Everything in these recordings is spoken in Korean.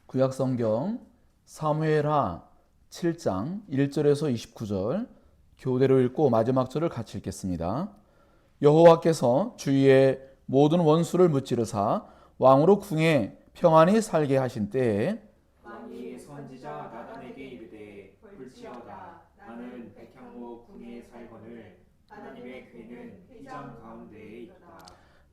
구약성경 사무엘하 7장 1절에서 29절 교대로 읽고 마지막 절을 같이 읽겠습니다. 여호와께서 주위의 모든 원수를 무찌르사 왕으로 궁에 평안히 살게 하신 때에 왕이 선지자 나단에게 이르되 볼지어다 나는 백향목 궁에 살거늘 하나님의 궤는 휘장 가운데에 있다.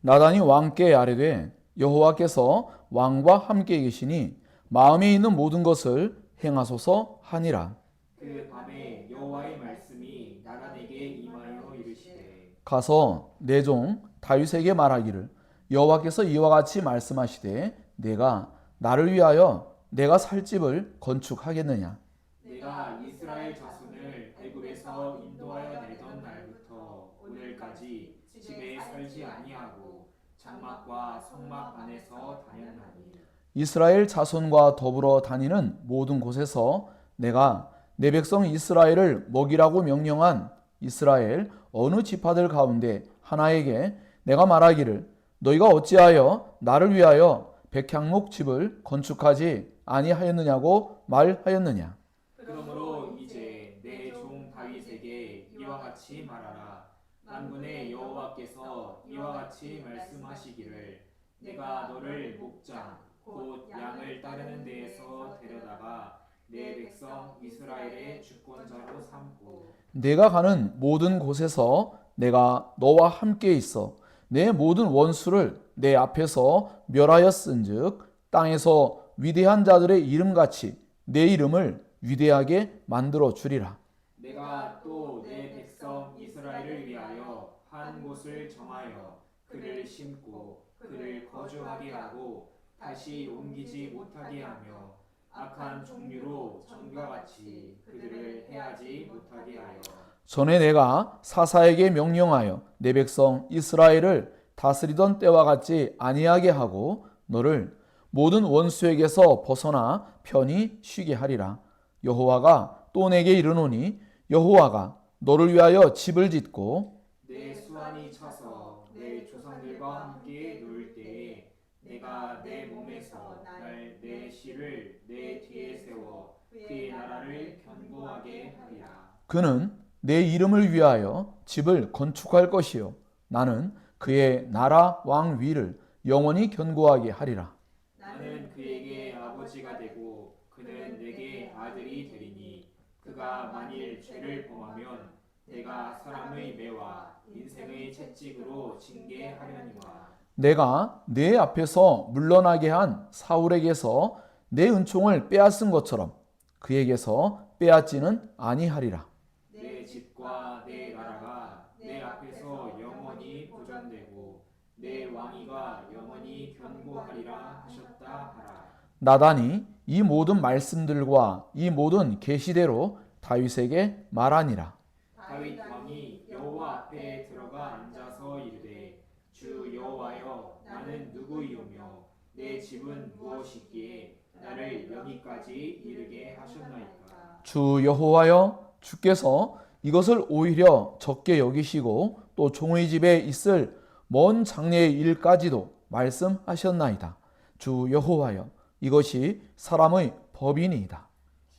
나단이 왕께 아뢰되 여호와께서 왕과 함께 계시니 마음에 있는 모든 것을 행하소서 하니라. 그 밤에 여호와의 말씀이 나단에게 임하여 이르시되 가서 내 종 다윗에게 말하기를 여호와께서 이와 같이 말씀하시되 내가 나를 위하여 내가 살 집을 건축하겠느냐. 내가 이스라엘 자손을 애굽에서 인도하여 내던 날부터 오늘까지 집에 살지 아니하고 장막과 성막 안에서 다녔나니 이스라엘 자손과 더불어 다니는 모든 곳에서 내가 내 백성 이스라엘을 먹이라고 명령한 이스라엘 어느 지파들 가운데 하나에게 내가 말하기를 너희가 어찌하여 나를 위하여 백향목 집을 건축하지 아니하였느냐고 말하였느냐. 그러므로 이제 내 종 다윗에게 이와 같이 말하라. 만군의 여호와께서 이와 같이 말씀하시기를 내가 너를 목장 곧 양을 따르는 데에서 데려다가 내 백성 이스라엘의 주권자로 삼고 내가 가는 모든 곳에서 내가 너와 함께 있어 내 모든 원수를 내 앞에서 멸하였은즉 땅에서 위대한 자들의 이름같이 내 이름을 위대하게 만들어 주리라. 내가 또 내 백성 이스라엘을 위하여 한 곳을 정하여 그를 심고 그를 거주하게 하고 다시 옮기지 못하게 하며 악한 종류로 전과 같이 그들을 해하지 못하게 하여 전에 내가 사사에게 명령하여 내 백성 이스라엘을 다스리던 때와 같이 아니하게 하고 너를 모든 원수에게서 벗어나 편히 쉬게 하리라. 여호와가 또 내게 이르노니 여호와가 너를 위하여 집을 짓고 내 수완이 차서 내 조상들과 함께 놀 때에 내가 내 몸에서 날 내 씨를 내 뒤에 세워 그의 나라를 견고하게 하리라. 그는 내 이름을 위하여 집을 건축할 것이요 나는 그의 나라 왕 위를 영원히 견고하게 하리라. 나는 그에게 아버지가 되고 그는 내게 아들이 되리니 그가 만일 죄를 범하면 내가 사람의 매와 인생의 채찍으로 징계하려니와 내가 내 앞에서 물러나게 한 사울에게서 내 은총을 빼앗은 것처럼 그에게서 빼앗지는 아니하리라. 내 집과 내 나라가 내 앞에서 영원히 보존되고 내 왕위가 영원히 견고하리라 하셨다 하라. 나단이 이 모든 말씀들과 이 모든 계시대로 다윗에게 말하니라. 다윗 왕이 여호와 앞에 들어가 앉아서 이르되 주 여호와여 나는 누구이오며 내 집은 무엇이기에 나를 여기까지 이르게 하셨나이까. 주 여호와여 주께서 이것을 오히려 적게 여기시고 또 종의 집에 있을 먼 장래의 일까지도 말씀하셨나이다. 주 여호와여 이것이 사람의 법이니이다.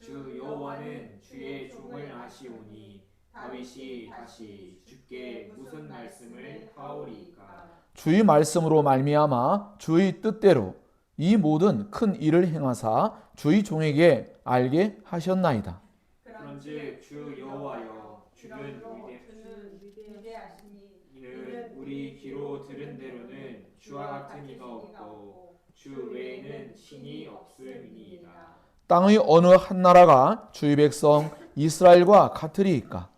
주 여호와는 주의 종을 아시오니 다윗이 다시 주께 무슨 말씀을 하오리이까. 주의 말씀으로 말미암아 주의 뜻대로 이 모든 큰 일을 행하사 주의 종에게 알게 하셨나이다. 그런즉 주 여호와여 주는 위대하시니 이는 우리 귀로 들은 대로는 주와 같은 이가 없고 주 외에는 신이 없음이니이다. 땅의 어느 한 나라가 주의 백성 이스라엘과 같으리이까.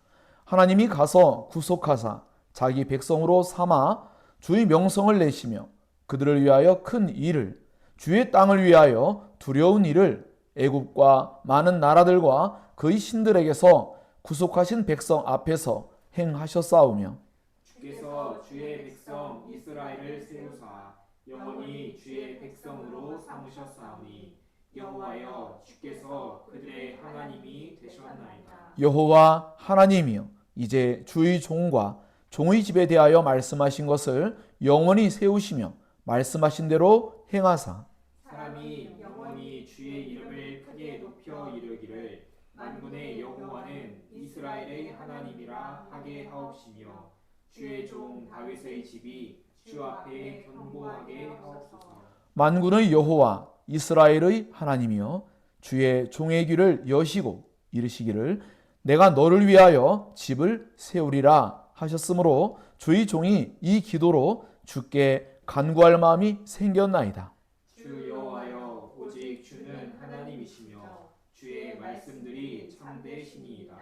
하나님이 가서 구속하사 자기 백성으로 삼아 주의 명성을 내시며 그들을 위하여 큰 일을 주의 땅을 위하여 두려운 일을 애굽과 많은 나라들과 그의 신들에게서 구속하신 백성 앞에서 행하셨사오며 주께서 주의 백성 이스라엘을 세우사 영원히 주의 백성으로 삼으셨사오니 여호와여 주께서 그들의 하나님이 되셨나이다. 여호와 하나님이여 이제 주의 종과 종의 집에 대하여 말씀하신 것을 영원히 세우시며 말씀하신 대로 행하사 사람이 영원히 주의 이름을 크게 높여 이르기를 만군의 여호와는 이스라엘의 하나님이라 하게 하옵시며 주의 종 다윗의 집이 주 앞에 견고하게 하옵소서. 만군의 여호와 이스라엘의 하나님이여 주의 종의 귀를 여시고 이르시기를 내가 너를 위하여 집을 세우리라 하셨으므로 주의 종이 이 기도로 주께 간구할 마음이 생겼나이다. 주 여호와여 오직 주는 하나님이시며 주의 말씀들이 참되시니이다.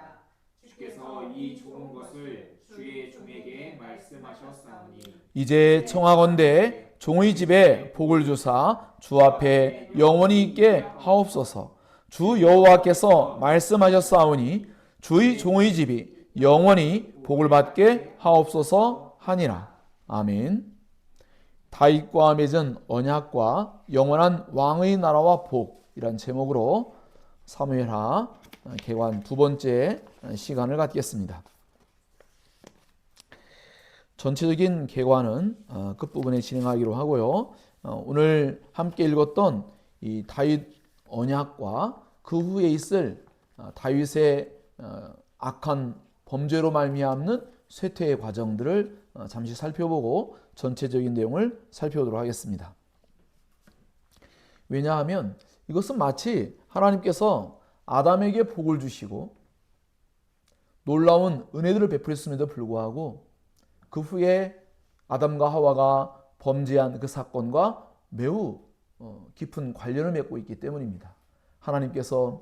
주께서 이 좋은 것을 주의 종에게 말씀하셨사오니 이제 청하건대 종의 집에 복을 주사 주 앞에 영원히 있게 하옵소서. 주 여호와께서 말씀하셨사오니 주의 종의 집이 영원히 복을 받게 하옵소서 하니라. 아멘. 다윗과 맺은 언약과 영원한 왕의 나라와 복이란 제목으로 사무엘하 개관 두 번째 시간을 갖겠습니다. 전체적인 개관은 끝부분에 진행하기로 하고요. 오늘 함께 읽었던 이 다윗 언약과 그 후에 있을 다윗의 악한 범죄로 말미암는 쇠퇴의 과정들을 잠시 살펴보고 전체적인 내용을 살펴보도록 하겠습니다. 왜냐하면 이것은 마치 하나님께서 아담에게 복을 주시고 놀라운 은혜들을 베풀었음에도 불구하고 그 후에 아담과 하와가 범죄한 그 사건과 매우 깊은 관련을 맺고 있기 때문입니다. 하나님께서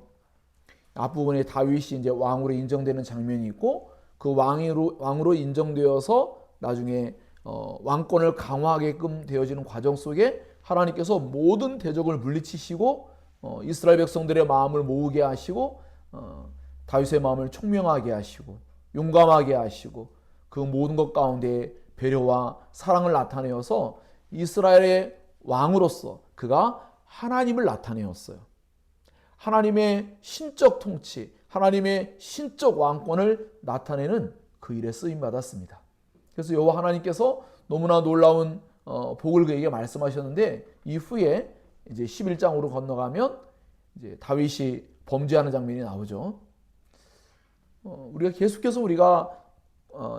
앞부분에 다윗이 이제 왕으로 인정되는 장면이 있고 그 왕으로 인정되어서 나중에 왕권을 강화하게끔 되어지는 과정 속에 하나님께서 모든 대적을 물리치시고 이스라엘 백성들의 마음을 모으게 하시고 다윗의 마음을 총명하게 하시고 용감하게 하시고 그 모든 것 가운데 배려와 사랑을 나타내어서 이스라엘의 왕으로서 그가 하나님을 나타내었어요. 하나님의 신적 통치, 하나님의 신적 왕권을 나타내는 그 일에 쓰임 받았습니다. 그래서 여호와 하나님께서 너무나 놀라운 복을 그에게 말씀하셨는데 이후에 이제 11장으로 건너가면 이제 다윗이 범죄하는 장면이 나오죠. 우리가 계속해서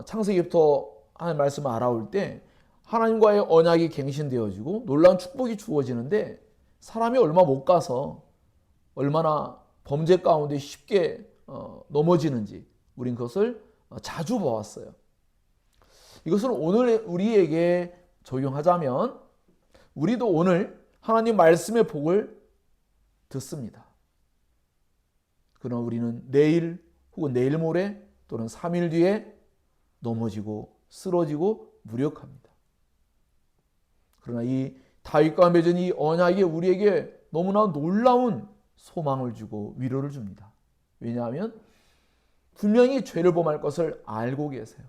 창세기부터 하나님 말씀을 알아올 때 하나님과의 언약이 갱신되어지고 놀라운 축복이 주어지는데 사람이 얼마 못 가서 얼마나 범죄 가운데 쉽게 넘어지는지 우린 그것을 자주 보았어요. 이것을 오늘 우리에게 적용하자면 우리도 오늘 하나님 말씀의 복을 듣습니다. 그러나 우리는 내일 혹은 내일 모레 또는 3일 뒤에 넘어지고 쓰러지고 무력합니다. 그러나 이 다윗과 맺은 이 언약이 우리에게 너무나 놀라운 소망을 주고 위로를 줍니다. 왜냐하면 분명히 죄를 범할 것을 알고 계세요.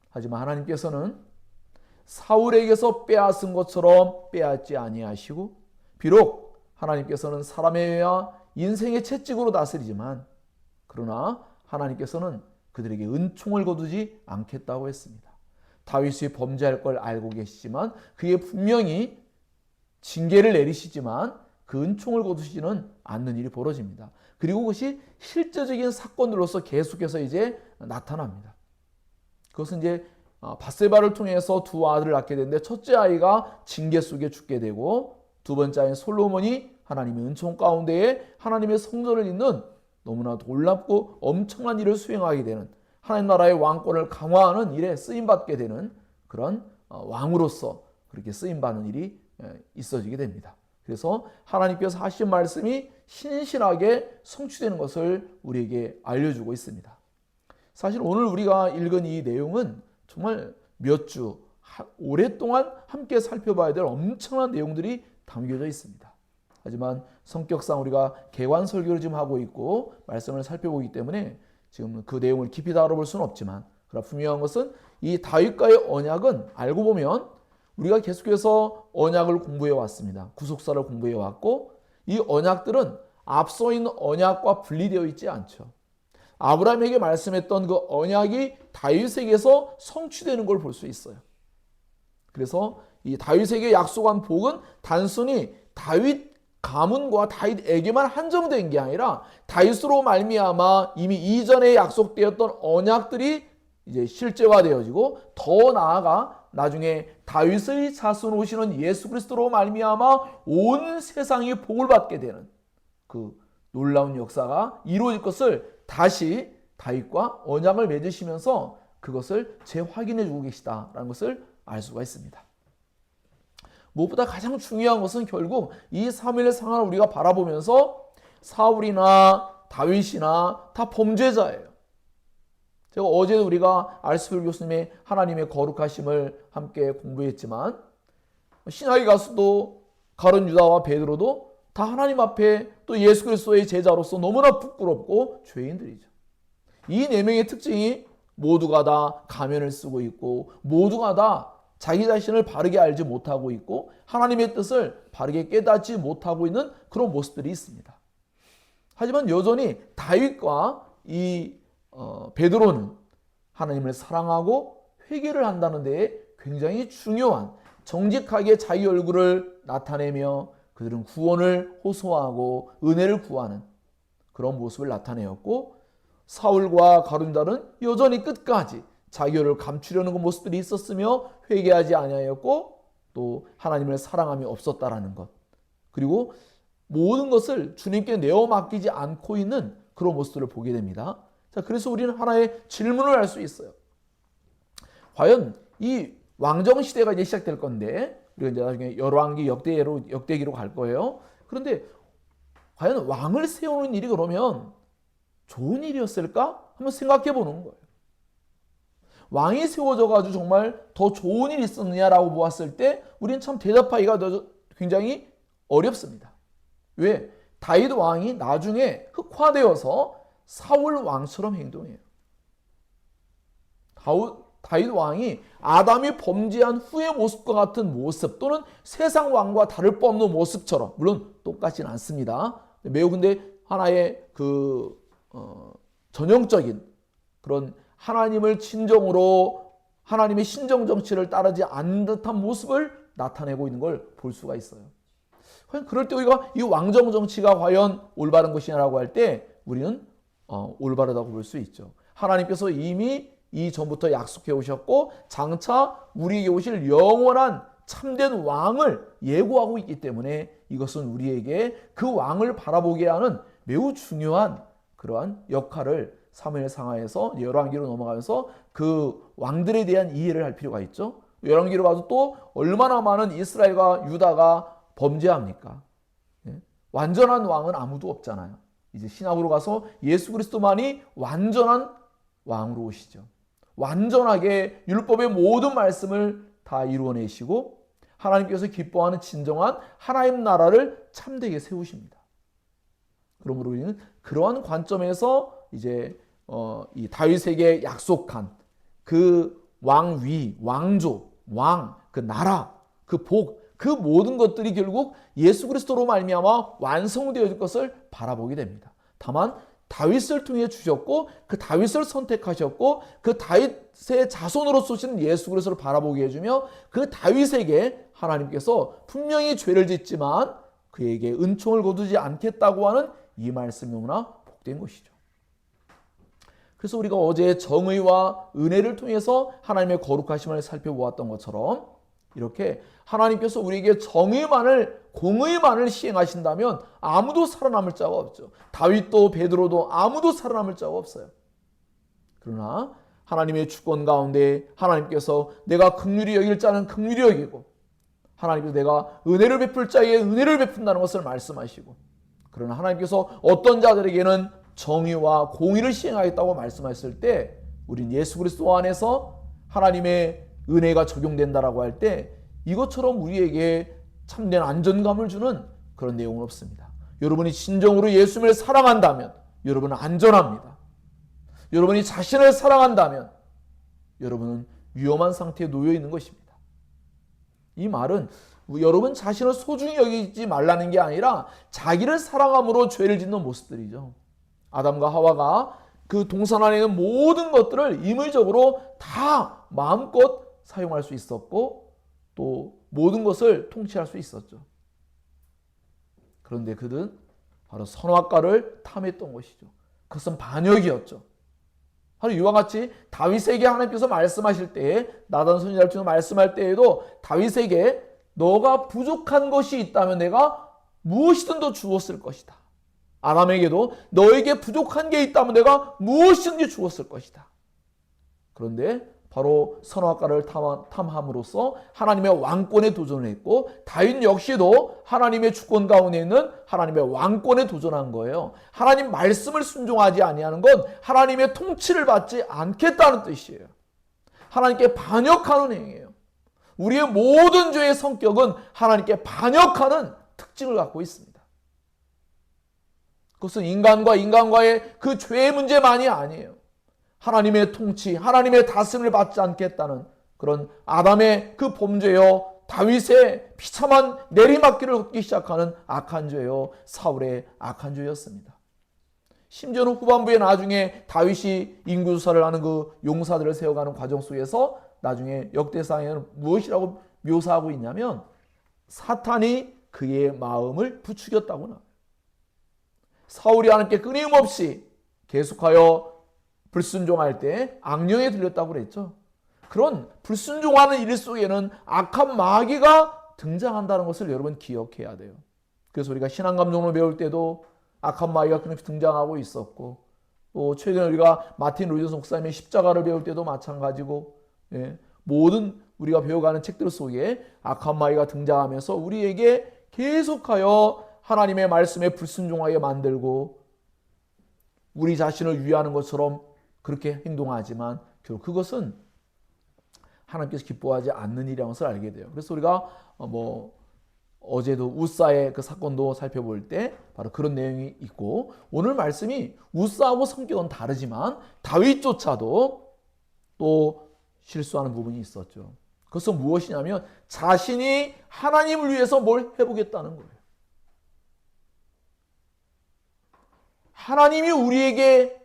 하지만 하나님께서는 사울에게서 빼앗은 것처럼 빼앗지 아니하시고 비록 하나님께서는 사람에 의하 인생의 채찍으로 다스리지만 그러나 하나님께서는 그들에게 은총을 거두지 않겠다고 했습니다. 다윗이 범죄할 걸 알고 계시지만 그게 분명히 징계를 내리시지만 그 은총을 거두시지는 않는 일이 벌어집니다. 그리고 그것이 실제적인 사건들로서 계속해서 이제 나타납니다. 그것은 이제 밧세바를 통해서 두 아들을 낳게 되는데 첫째 아이가 징계 속에 죽게 되고 두 번째 아이인 솔로몬이 하나님의 은총 가운데에 하나님의 성전을 잇는 너무나 놀랍고 엄청난 일을 수행하게 되는 하나님 나라의 왕권을 강화하는 일에 쓰임받게 되는 그런 왕으로서 그렇게 쓰임받는 일이 있어지게 됩니다. 그래서 하나님께서 하신 말씀이 신실하게 성취되는 것을 우리에게 알려주고 있습니다. 사실 오늘 우리가 읽은 이 내용은 정말 몇 주, 오랫동안 함께 살펴봐야 될 엄청난 내용들이 담겨져 있습니다. 하지만 성격상 우리가 개관 설교를 지금 하고 있고 말씀을 살펴보기 때문에 지금 그 내용을 깊이 다뤄볼 수는 없지만 그러나 분명한 것은 이 다윗과의 언약은 알고 보면 우리가 계속해서 언약을 공부해 왔습니다. 구속사를 공부해 왔고 이 언약들은 앞서 있는 언약과 분리되어 있지 않죠. 아브라함에게 말씀했던 그 언약이 다윗에게서 성취되는 걸 볼 수 있어요. 그래서 이 다윗에게 약속한 복은 단순히 다윗 가문과 다윗에게만 한정된 게 아니라 다윗으로 말미암아 이미 이전에 약속되었던 언약들이 이제 실제화되어지고, 더 나아가 나중에 다윗의 자손 오시는 예수 그리스도로 말미암아 온 세상이 복을 받게 되는 그 놀라운 역사가 이루어질 것을 다시 다윗과 언약을 맺으시면서 그것을 재확인해 주고 계시다라는 것을 알 수가 있습니다. 무엇보다 가장 중요한 것은 결국 이 사무엘 상황을 우리가 바라보면서 사울이나 다윗이나 다 범죄자예요. 제가 어제도 우리가 알스필 교수님의 하나님의 거룩하심을 함께 공부했지만, 신학의 가수도 가룟 유다와 베드로도 다 하나님 앞에 또 예수 그리스도의 제자로서 너무나 부끄럽고 죄인들이죠. 이 네 명의 특징이 모두가 다 가면을 쓰고 있고, 모두가 다 자기 자신을 바르게 알지 못하고 있고, 하나님의 뜻을 바르게 깨닫지 못하고 있는 그런 모습들이 있습니다. 하지만 여전히 다윗과 이 베드로는 하나님을 사랑하고 회개를 한다는 데에 굉장히 중요한, 정직하게 자기 얼굴을 나타내며 그들은 구원을 호소하고 은혜를 구하는 그런 모습을 나타내었고, 사울과 가룟다는 여전히 끝까지 자기 얼굴을 감추려는 그 모습들이 있었으며 회개하지 아니하였고, 또 하나님을 사랑함이 없었다라는 것, 그리고 모든 것을 주님께 내어 맡기지 않고 있는 그런 모습들을 보게 됩니다. 자, 그래서 우리는 하나의 질문을 할 수 있어요. 과연 이 왕정 시대가 이제 시작될 건데, 우리가 이제 나중에 열왕기 역대기로 갈 거예요. 그런데 과연 왕을 세우는 일이 그러면 좋은 일이었을까? 한번 생각해 보는 거예요. 왕이 세워져 가지고 정말 더 좋은 일이 있었느냐라고 보았을 때 우리는 참 대답하기가 굉장히 어렵습니다. 왜? 다윗 왕이 나중에 흑화되어서 사울 왕처럼 행동해요. 다윗 왕이 아담이 범죄한 후의 모습과 같은 모습, 또는 세상 왕과 다를 바 없는 모습처럼, 물론 똑같지는 않습니다. 매우 근데 하나의 전형적인 그런 하나님을 진정으로 하나님의 신정 정치를 따르지 않는 듯한 모습을 나타내고 있는 걸 볼 수가 있어요. 그럴 때 우리가 이 왕정 정치가 과연 올바른 것이냐라고 할 때 우리는 올바르다고 볼 수 있죠. 하나님께서 이미 이전부터 약속해 오셨고, 장차 우리에게 오실 영원한 참된 왕을 예고하고 있기 때문에 이것은 우리에게 그 왕을 바라보게 하는 매우 중요한 그러한 역할을 사무엘 상하에서 열왕기로 넘어가면서 그 왕들에 대한 이해를 할 필요가 있죠. 열왕기로 가도 또 얼마나 많은 이스라엘과 유다가 범죄합니까? 완전한 왕은 아무도 없잖아요. 이제 신약으로 가서 예수 그리스도만이 완전한 왕으로 오시죠. 완전하게 율법의 모든 말씀을 다 이루어내시고 하나님께서 기뻐하는 진정한 하나님 나라를 참되게 세우십니다. 그러므로 우리는 그러한 관점에서 이제 이 다윗에게 약속한 그 왕위, 왕조, 왕, 그 나라, 그 복, 그 모든 것들이 결국 예수 그리스도로 말미암아 완성되어질 것을 바라보게 됩니다. 다만 다윗을 통해 주셨고, 그 다윗을 선택하셨고, 그 다윗의 자손으로 쏘시는 예수 그리스도를 바라보게 해주며, 그 다윗에게 하나님께서 분명히 죄를 짓지만 그에게 은총을 거두지 않겠다고 하는 이 말씀이 너무나 복된 것이죠. 그래서 우리가 어제 정의와 은혜를 통해서 하나님의 거룩하심을 살펴보았던 것처럼, 이렇게 하나님께서 우리에게 정의만을, 공의만을 시행하신다면 아무도 살아남을 자가 없죠. 다윗도 베드로도 아무도 살아남을 자가 없어요. 그러나 하나님의 주권 가운데 하나님께서 내가 긍휼히 여길 자는 긍휼히 여기고, 하나님께서 내가 은혜를 베풀 자에게 은혜를 베푼다는 것을 말씀하시고, 그러나 하나님께서 어떤 자들에게는 정의와 공의를 시행하겠다고 말씀하셨을 때, 우린 예수 그리스도 안에서 하나님의 은혜가 적용된다라고 할 때 이것처럼 우리에게 참된 안전감을 주는 그런 내용은 없습니다. 여러분이 진정으로 예수님을 사랑한다면 여러분은 안전합니다. 여러분이 자신을 사랑한다면 여러분은 위험한 상태에 놓여 있는 것입니다. 이 말은 여러분 자신을 소중히 여기지 말라는 게 아니라 자기를 사랑함으로 죄를 짓는 모습들이죠. 아담과 하와가 그 동산 안에 있는 모든 것들을 임의적으로 다 마음껏 사용할 수 있었고, 또 모든 것을 통치할 수 있었죠. 그런데 그는 바로 선악과를 탐했던 것이죠. 그것은 반역이었죠. 바로 이와 같이 다윗에게 하나님께서 말씀하실 때에, 나단 선지자를 통해 말씀할 때에도 다윗에게 너가 부족한 것이 있다면 내가 무엇이든 더 주었을 것이다. 아람에게도 너에게 부족한 게 있다면 내가 무엇이든지 주었을 것이다. 그런데 바로 선악과를 탐함으로써 하나님의 왕권에 도전을 했고, 다윗 역시도 하나님의 주권 가운데 있는 하나님의 왕권에 도전한 거예요. 하나님 말씀을 순종하지 아니하는 건 하나님의 통치를 받지 않겠다는 뜻이에요. 하나님께 반역하는 행위예요. 우리의 모든 죄의 성격은 하나님께 반역하는 특징을 갖고 있습니다. 그것은 인간과의 그 죄의 문제만이 아니에요. 하나님의 통치, 하나님의 다스림을 받지 않겠다는 그런 아담의 그 범죄요, 다윗의 비참한 내리막길을 걷기 시작하는 악한 죄요, 사울의 악한 죄였습니다. 심지어는 후반부에 나중에 다윗이 인구수사를 하는 그 용사들을 세워가는 과정 속에서 나중에 역대상에는 무엇이라고 묘사하고 있냐면, 사탄이 그의 마음을 부추겼다고 나와요. 사울이 하나님께 끊임없이 계속하여 불순종할 때 악령에 들렸다고 그랬죠. 그런 불순종하는 일 속에는 악한 마귀가 등장한다는 것을 여러분 기억해야 돼요. 그래서 우리가 신앙감정을 배울 때도 악한 마귀가 끊임없이 등장하고 있었고, 또 최근에 우리가 마틴 루이더 목사님의 십자가를 배울 때도 마찬가지고, 모든 우리가 배워가는 책들 속에 악한 마귀가 등장하면서 우리에게 계속하여 하나님의 말씀에 불순종하게 만들고 우리 자신을 위하는 것처럼 그렇게 행동하지만 결국 그것은 하나님께서 기뻐하지 않는 일이라는 것을 알게 돼요. 그래서 우리가 어제도 우사의 그 사건도 살펴볼 때 바로 그런 내용이 있고, 오늘 말씀이 우사하고 성격은 다르지만 다윗조차도 또 실수하는 부분이 있었죠. 그것은 무엇이냐면 자신이 하나님을 위해서 뭘 해보겠다는 거예요. 하나님이 우리에게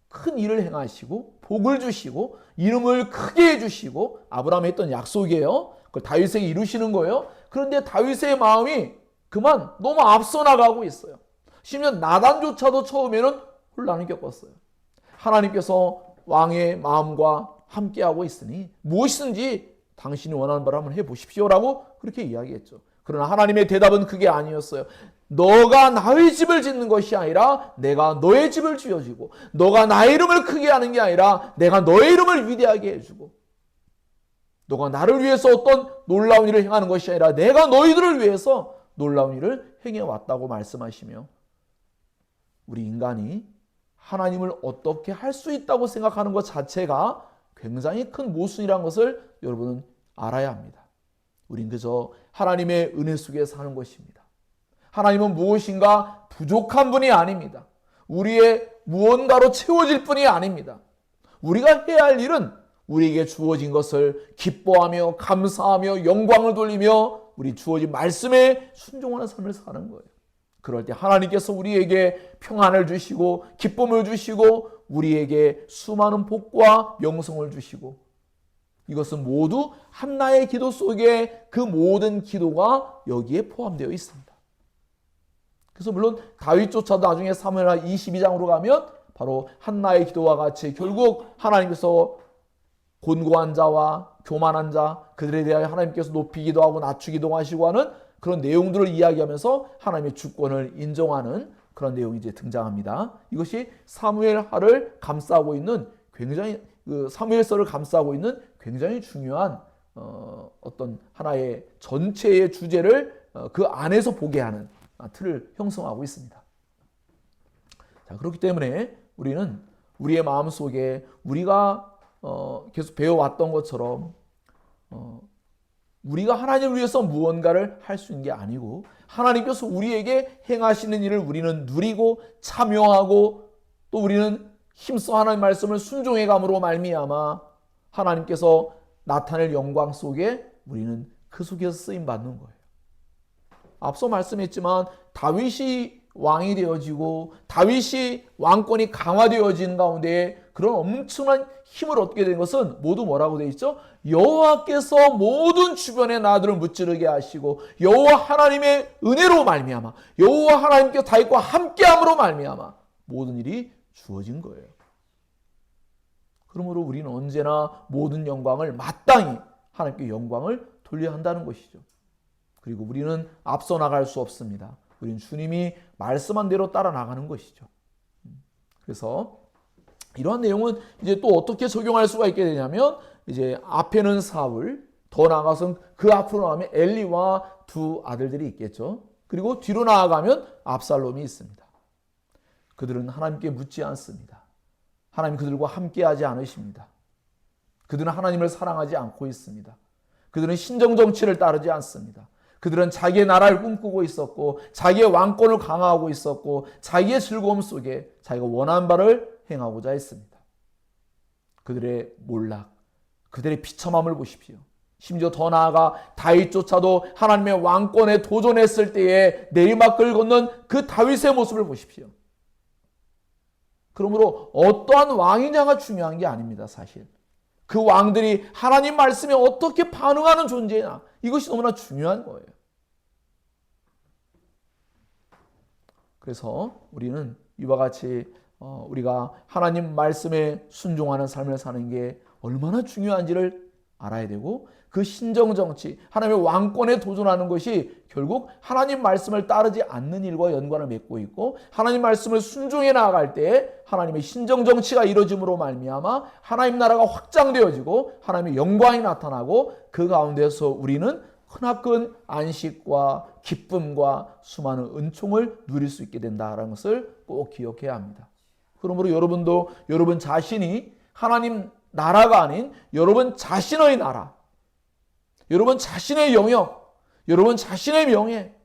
큰 일을 행하시고 복을 주시고 이름을 크게 해주시고 아브라함이 했던 약속이에요. 그걸 다윗에게 이루시는 거예요. 그런데 다윗의 마음이 그만 너무 앞서 나가고 있어요. 심지어 나단조차도 처음에는 혼란을 겪었어요. 하나님께서 왕의 마음과 함께하고 있으니 무엇이든지 당신이 원하는 바를 한번 해보십시오라고 그렇게 이야기했죠. 그러나 하나님의 대답은 그게 아니었어요. 너가 나의 집을 짓는 것이 아니라 내가 너의 집을 지어주고, 너가 나의 이름을 크게 하는 게 아니라 내가 너의 이름을 위대하게 해주고, 너가 나를 위해서 어떤 놀라운 일을 행하는 것이 아니라 내가 너희들을 위해서 놀라운 일을 행해왔다고 말씀하시며, 우리 인간이 하나님을 어떻게 할 수 있다고 생각하는 것 자체가 굉장히 큰 모순이라는 것을 여러분은 알아야 합니다. 우린 그저 하나님의 은혜 속에 사는 것입니다. 하나님은 무엇인가 부족한 분이 아닙니다. 우리의 무언가로 채워질 분이 아닙니다. 우리가 해야 할 일은 우리에게 주어진 것을 기뻐하며 감사하며 영광을 돌리며 우리 주어진 말씀에 순종하는 삶을 사는 거예요. 그럴 때 하나님께서 우리에게 평안을 주시고 기쁨을 주시고 우리에게 수많은 복과 명성을 주시고, 이것은 모두 한나의 기도 속에 그 모든 기도가 여기에 포함되어 있습니다. 그래서 물론 다윗조차도 나중에 사무엘하 22장으로 가면 바로 한나의 기도와 같이 결국 하나님께서 곤고한 자와 교만한 자, 그들에 대하여 하나님께서 높이기도 하고 낮추기도 하시고 하는 그런 내용들을 이야기하면서 하나님의 주권을 인정하는 그런 내용이 이제 등장합니다. 이것이 사무엘하를 감싸고 있는 굉장히 사무엘서를 감싸고 있는 굉장히 중요한 어떤 하나의 전체의 주제를 그 안에서 보게 하는 틀을 형성하고 있습니다. 자, 그렇기 때문에 우리는 우리의 마음속에 우리가 계속 배워왔던 것처럼 우리가 하나님을 위해서 무언가를 할 수 있는 게 아니고 하나님께서 우리에게 행하시는 일을 우리는 누리고 참여하고 또 우리는 힘써 하나님의 말씀을 순종해감으로 말미암아 하나님께서 나타낼 영광 속에 우리는 그 속에서 쓰임받는 거예요. 앞서 말씀했지만 다윗이 왕이 되어지고 다윗이 왕권이 강화되어진 가운데 그런 엄청난 힘을 얻게 된 것은 모두 뭐라고 되어 있죠? 여호와께서 모든 주변의 나들을 무찌르게 하시고 여호와 하나님의 은혜로 말미암아 여호와 하나님께 다윗과 함께함으로 말미암아 모든 일이 주어진 거예요. 그러므로 우리는 언제나 모든 영광을 마땅히 하나님께 영광을 돌려야 한다는 것이죠. 그리고 우리는 앞서 나갈 수 없습니다. 우리는 주님이 말씀한 대로 따라 나가는 것이죠. 그래서 이러한 내용은 이제 또 어떻게 적용할 수가 있게 되냐면 이제 앞에는 사울, 더 나아가서 그 앞으로 나가면 엘리와 두 아들들이 있겠죠. 그리고 뒤로 나아가면 압살롬이 있습니다. 그들은 하나님께 묻지 않습니다. 하나님 그들과 함께하지 않으십니다. 그들은 하나님을 사랑하지 않고 있습니다. 그들은 신정 정치를 따르지 않습니다. 그들은 자기의 나라를 꿈꾸고 있었고 자기의 왕권을 강화하고 있었고 자기의 즐거움 속에 자기가 원하는 바를 행하고자 했습니다. 그들의 몰락, 그들의 비참함을 보십시오. 심지어 더 나아가 다윗조차도 하나님의 왕권에 도전했을 때에 내리막길 걷는 그 다윗의 모습을 보십시오. 그러므로 어떠한 왕이냐가 중요한 게 아닙니다, 사실. 그 왕들이 하나님 말씀에 어떻게 반응하는 존재냐, 이것이 너무나 중요한 거예요. 그래서 우리는 이와 같이 우리가 하나님 말씀에 순종하는 삶을 사는 게 얼마나 중요한지를 알아야 되고, 그 신정정치, 하나님의 왕권에 도전하는 것이 결국 하나님 말씀을 따르지 않는 일과 연관을 맺고 있고, 하나님 말씀을 순종해 나아갈 때 하나님의 신정정치가 이루어짐으로 말미암아 하나님 나라가 확장되어지고 하나님의 영광이 나타나고, 그 가운데서 우리는 크나큰 안식과 기쁨과 수많은 은총을 누릴 수 있게 된다는 것을 꼭 기억해야 합니다. 그러므로 여러분도 여러분 자신이 하나님 나라가 아닌 여러분 자신의 나라, 여러분 자신의 영역, 여러분 자신의 명예,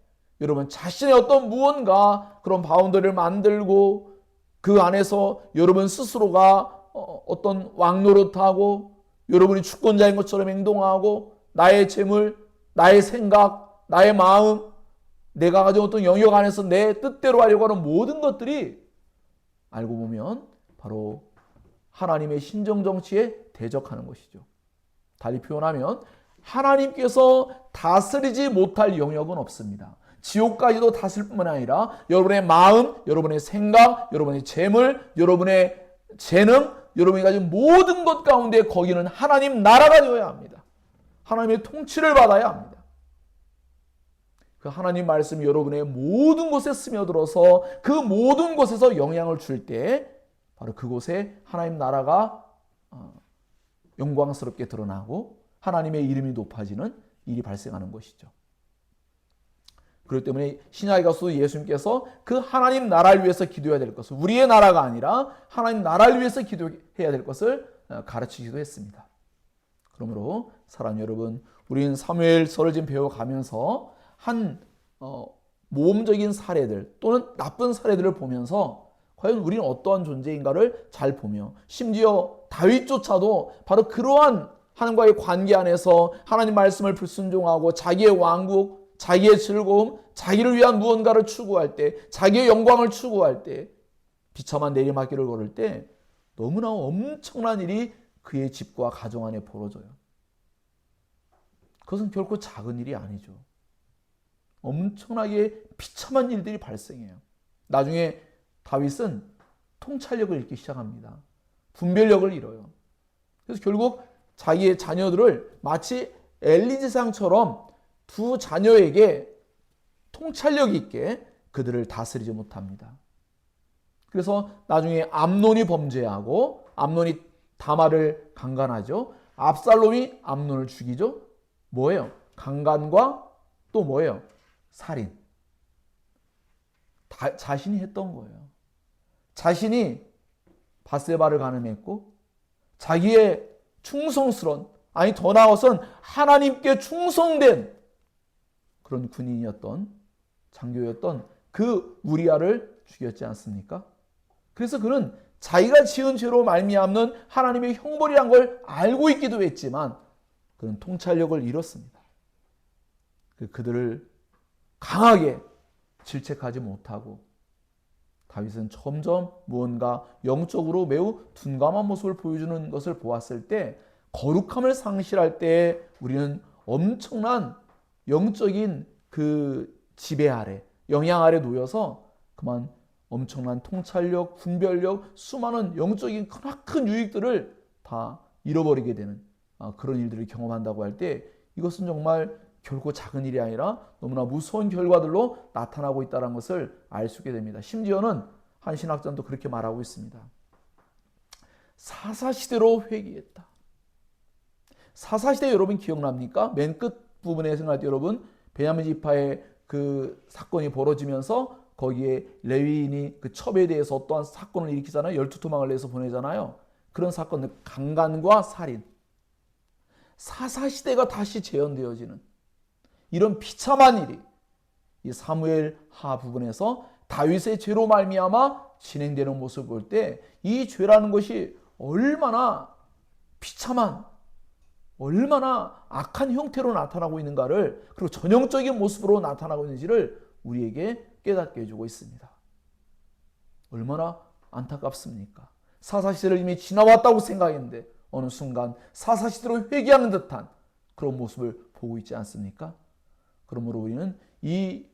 여러분 자신의 어떤 무언가 그런 바운더리를 만들고 그 안에서 여러분 스스로가 어떤 왕노릇하고 여러분이 주권자인 것처럼 행동하고 나의 재물, 나의 생각, 나의 마음, 내가 가진 어떤 영역 안에서 내 뜻대로 하려고 하는 모든 것들이 알고 보면 바로 하나님의 신정정치에 대적하는 것이죠. 달리 표현하면 하나님께서 다스리지 못할 영역은 없습니다. 지옥까지도 다스릴 뿐만 아니라 여러분의 마음, 여러분의 생각, 여러분의 재물, 여러분의 재능, 여러분이 가진 모든 것 가운데 거기는 하나님 나라가 되어야 합니다. 하나님의 통치를 받아야 합니다. 그 하나님 말씀이 여러분의 모든 곳에 스며들어서 그 모든 곳에서 영향을 줄 때 바로 그곳에 하나님 나라가 영광스럽게 드러나고 하나님의 이름이 높아지는 일이 발생하는 것이죠. 그렇기 때문에 신약에 가서 예수님께서 그 하나님 나라를 위해서 기도해야 될 것을, 우리의 나라가 아니라 하나님 나라를 위해서 기도해야 될 것을 가르치기도 했습니다. 그러므로 사랑하는 여러분, 우리는 사무엘서를 지금 배워가면서 한 모험적인 사례들 또는 나쁜 사례들을 보면서 과연 우리는 어떠한 존재인가를 잘 보며, 심지어 다윗조차도 바로 그러한 하나님과의 관계 안에서 하나님 말씀을 불순종하고 자기의 왕국, 자기의 즐거움, 자기를 위한 무언가를 추구할 때, 자기의 영광을 추구할 때, 비참한 내리막길을 걸을 때 너무나 엄청난 일이 그의 집과 가정 안에 벌어져요. 그것은 결코 작은 일이 아니죠. 엄청나게 비참한 일들이 발생해요. 나중에 다윗은 통찰력을 잃기 시작합니다. 분별력을 잃어요. 그래서 결국 자기의 자녀들을 마치 엘리제상처럼 두 자녀에게 통찰력 있게 그들을 다스리지 못합니다. 그래서 나중에 암논이 범죄하고 암논이 다말을 강간하죠. 압살롬이 암논을 죽이죠. 뭐예요? 강간과 또 뭐예요? 살인. 자신이 했던 거예요. 자신이 밧세바를 간음했고 자기의 충성스러운, 아니 더 나아가서는 하나님께 충성된 그런 군인이었던, 장교였던 그 우리아를 죽였지 않습니까? 그래서 그는 자기가 지은 죄로 말미암는 하나님의 형벌이란 걸 알고 있기도 했지만 그는 통찰력을 잃었습니다. 그들을 강하게 질책하지 못하고 다윗은 점점 무언가 영적으로 매우 둔감한 모습을 보여주는 것을 보았을 때 거룩함을 상실할 때 우리는 엄청난 영적인 그 지배 아래, 영향 아래 놓여서 그만 엄청난 통찰력, 분별력, 수많은 영적인 크나큰 유익들을 다 잃어버리게 되는 그런 일들을 경험한다고 할 때 이것은 정말 결코 작은 일이 아니라 너무나 무서운 결과들로 나타나고 있다는 것을 알 수 있게 됩니다. 심지어는 한 신학자도 그렇게 말하고 있습니다. 사사시대로 회귀했다. 사사시대 여러분 기억납니까? 맨 끝 부분에 생각할 때 여러분 베냐민 지파의 그 사건이 벌어지면서 거기에 레위인이 그 첩에 대해서 어떠한 사건을 일으키잖아요. 12토막을 내서 보내잖아요. 그런 사건들, 강간과 살인. 사사시대가 다시 재현되어지는 이런 비참한 일이 이 사무엘 하 부분에서 다윗의 죄로 말미암아 진행되는 모습을 볼 때 이 죄라는 것이 얼마나 비참한, 얼마나 악한 형태로 나타나고 있는가를, 그리고 전형적인 모습으로 나타나고 있는지를 우리에게 깨닫게 해주고 있습니다. 얼마나 안타깝습니까? 사사시대를 이미 지나왔다고 생각했는데 어느 순간 사사시대로 회귀하는 듯한 그런 모습을 보고 있지 않습니까? 그러므로 우리는 이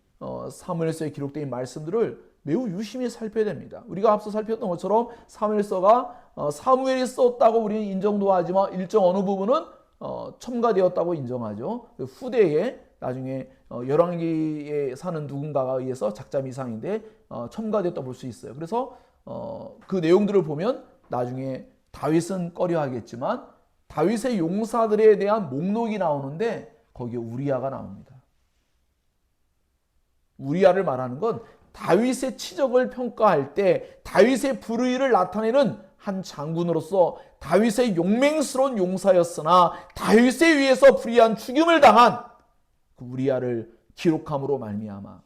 사무엘서에 기록된 말씀들을 매우 유심히 살펴야 됩니다. 우리가 앞서 살폈던 것처럼 사무엘서가 사무엘이 썼다고 우리는 인정도 하지만 일정 어느 부분은 첨가되었다고 인정하죠. 후대에 나중에 열왕기에 사는 누군가가 의해서 작자 미상인데 첨가됐다고 볼 수 있어요. 그래서 그 내용들을 보면 나중에 다윗은 꺼려하겠지만 다윗의 용사들에 대한 목록이 나오는데 거기에 우리아가 나옵니다. 우리아를 말하는 건 다윗의 치적을 평가할 때 다윗의 불의를 나타내는 한 장군으로서 다윗의 용맹스러운 용사였으나 다윗에 의해서 불의한 죽임을 당한 그 우리아를 기록함으로 말미암아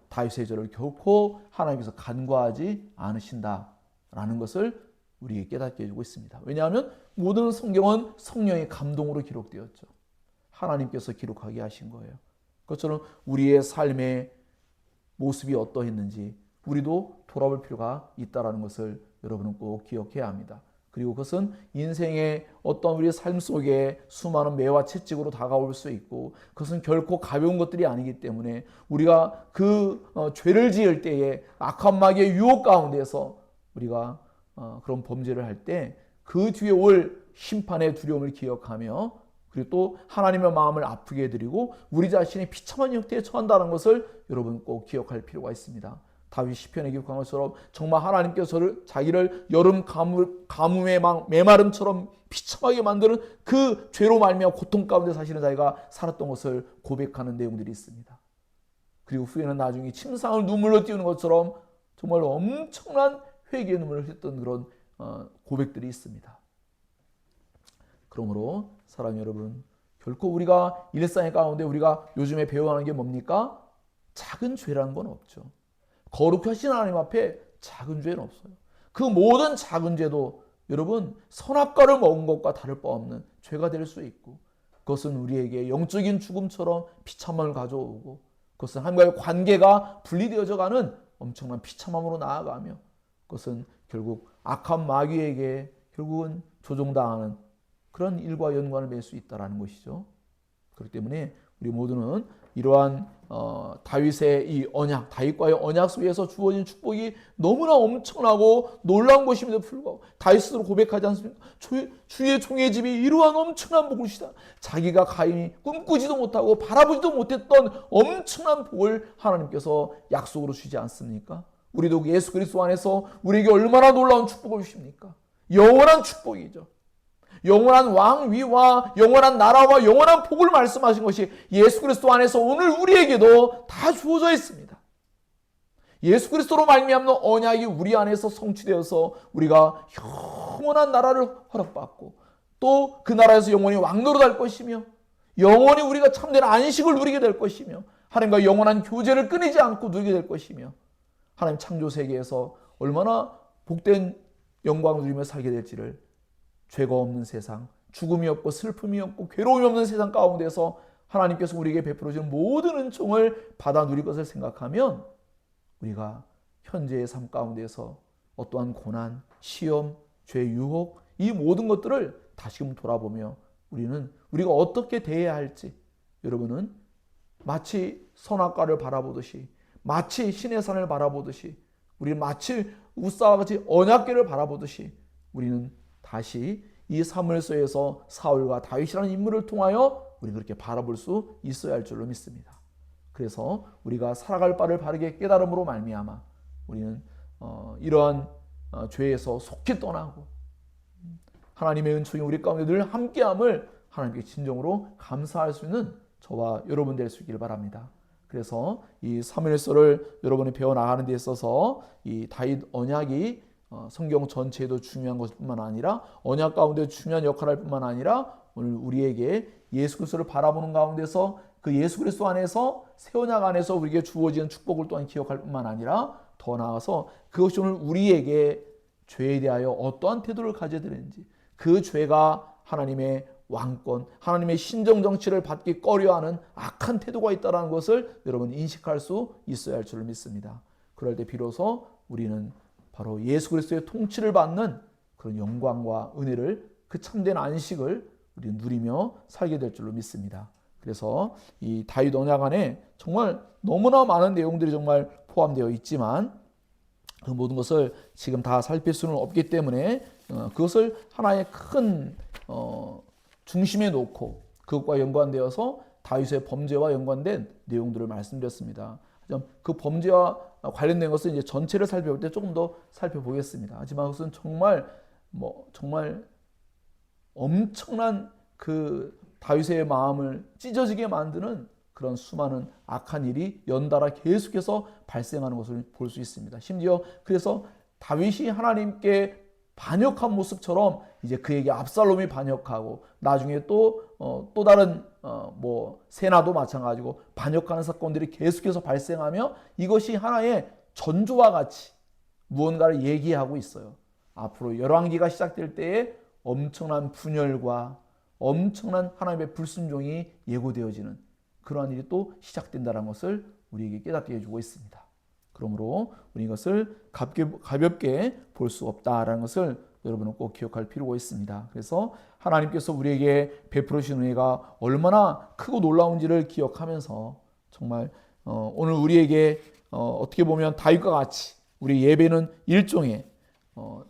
다윗의 죄를 결코 하나님께서 간과하지 않으신다라는 것을 우리에게 깨닫게 해주고 있습니다. 왜냐하면 모든 성경은 성령의 감동으로 기록되었죠. 하나님께서 기록하게 하신 거예요. 그것처럼 우리의 삶의 모습이 어떠했는지 우리도 돌아볼 필요가 있다는 것을 여러분은 꼭 기억해야 합니다. 그리고 그것은 인생의 어떤 우리의 삶 속에 수많은 매와 채찍으로 다가올 수 있고 그것은 결코 가벼운 것들이 아니기 때문에 우리가 그 죄를 지을 때에 악한 마귀의 유혹 가운데서 우리가 그런 범죄를 할 때 그 뒤에 올 심판의 두려움을 기억하며 그리고 또 하나님의 마음을 아프게 해드리고 우리 자신이 비참한 형태에 처한다는 것을 여러분 꼭 기억할 필요가 있습니다. 다윗 시편에 기록한 것처럼 정말 하나님께서 자기를 여름 가뭄의 메마름처럼 비참하게 만드는 그 죄로 말미암아 고통 가운데 사실은 자기가 살았던 것을 고백하는 내용들이 있습니다. 그리고 후에는 나중에 침상을 눈물로 띄우는 것처럼 정말 엄청난 회개의 눈물을 흘렸던 그런 고백들이 있습니다. 그러므로 사랑하는 여러분, 결코 우리가 일상의 가운데 우리가 요즘에 배워가는 게 뭡니까? 작은 죄라는 건 없죠. 거룩하신 하나님 앞에 작은 죄는 없어요. 그 모든 작은 죄도 여러분 선악과를 먹은 것과 다를 바 없는 죄가 될 수 있고 그것은 우리에게 영적인 죽음처럼 비참함을 가져오고 그것은 하나님과의 관계가 분리되어져 가는 엄청난 비참함으로 나아가며 그것은 결국 악한 마귀에게 결국은 조종당하는 그런 일과 연관을 맺을 수 있다는 것이죠. 그렇기 때문에 우리 모두는 이러한 다윗의 이 언약, 다윗과의 언약 속에서 주어진 축복이 너무나 엄청나고 놀라운 것임에도 불구하고 다윗으로 고백하지 않습니까? 주의 종의 집이 이러한 엄청난 복을 주시다. 자기가 가인이 꿈꾸지도 못하고 바라보지도 못했던 엄청난 복을 하나님께서 약속으로 주지 않습니까? 우리도 예수 그리스도 안에서 우리에게 얼마나 놀라운 축복을 주십니까? 영원한 축복이죠. 영원한 왕위와 영원한 나라와 영원한 복을 말씀하신 것이 예수 그리스도 안에서 오늘 우리에게도 다 주어져 있습니다. 예수 그리스도로 말미암는 언약이 우리 안에서 성취되어서 우리가 영원한 나라를 허락받고 또 그 나라에서 영원히 왕노릇할 것이며 영원히 우리가 참된 안식을 누리게 될 것이며 하나님과 영원한 교제를 끊이지 않고 누리게 될 것이며 하나님 창조 세계에서 얼마나 복된 영광을 누리며 살게 될지를 죄가 없는 세상, 죽음이 없고 슬픔이 없고 괴로움이 없는 세상 가운데서 하나님께서 우리에게 베풀어 주는 모든 은총을 받아 누릴 것을 생각하면 우리가 현재의 삶 가운데서 어떠한 고난, 시험, 죄, 유혹 이 모든 것들을 다시금 돌아보며 우리가 어떻게 대해야 할지 여러분은 마치 선악과를 바라보듯이 마치 신의 산을 바라보듯이 우리는 마치 우사와 같이 언약궤를 바라보듯이 우리는 다시 이 사무엘서에서 사울과 다윗이라는 인물을 통하여 우리 그렇게 바라볼 수 있어야 할 줄로 믿습니다. 그래서 우리가 살아갈 바를 바르게 깨달음으로 말미암아 우리는 이러한 죄에서 속히 떠나고 하나님의 은총이 우리 가운데 늘 함께함을 하나님께 진정으로 감사할 수 있는 저와 여러분 될 수 있기를 바랍니다. 그래서 이 사무엘서를 여러분이 배워나가는 데 있어서 이 다윗 언약이 성경 전체에도 중요한 것뿐만 아니라 언약 가운데 중요한 역할을 할 뿐만 아니라 오늘 우리에게 예수 그리스도를 바라보는 가운데서 그 예수 그리스도 안에서 새 언약 안에서 우리에게 주어지는 축복을 또한 기억할 뿐만 아니라 더 나아가서 그것이 오늘 우리에게 죄에 대하여 어떠한 태도를 가져야 되는지 그 죄가 하나님의 왕권, 하나님의 신정 정치를 받기 꺼려하는 악한 태도가 있다는 것을 여러분 인식할 수 있어야 할 줄을 믿습니다. 그럴 때 비로소 우리는 바로 예수 그리스도의 통치를 받는 그런 영광과 은혜를 그 참된 안식을 우리 누리며 살게 될 줄로 믿습니다. 그래서 이 다윗 언약 안에 정말 너무나 많은 내용들이 정말 포함되어 있지만 그 모든 것을 지금 다 살필 수는 없기 때문에 그것을 하나의 큰 중심에 놓고 그것과 연관되어서 다윗의 범죄와 연관된 내용들을 말씀드렸습니다. 그 범죄와 관련된 것은 이제 전체를 살펴볼 때 조금 더 살펴보겠습니다. 하지만 그것은 정말 엄청난 그 다윗의 마음을 찢어지게 만드는 그런 수많은 악한 일이 연달아 계속해서 발생하는 것을 볼 수 있습니다. 심지어 그래서 다윗이 하나님께 반역한 모습처럼 이제 그에게 압살롬이 반역하고 나중에 또 다른 세나도 마찬가지고 반역하는 사건들이 계속해서 발생하며 이것이 하나의 전조와 같이 무언가를 얘기하고 있어요. 앞으로 열왕기가 시작될 때에 엄청난 분열과 엄청난 하나님의 불순종이 예고되어지는 그러한 일이 또 시작된다는 것을 우리에게 깨닫게 해주고 있습니다. 그러므로 우리 이것을 가볍게 볼 수 없다라는 것을 여러분은 꼭 기억할 필요가 있습니다. 그래서 하나님께서 우리에게 베풀으신 은혜가 얼마나 크고 놀라운지를 기억하면서 정말 오늘 우리에게 어떻게 보면 다윗과 같이 우리 예배는 일종의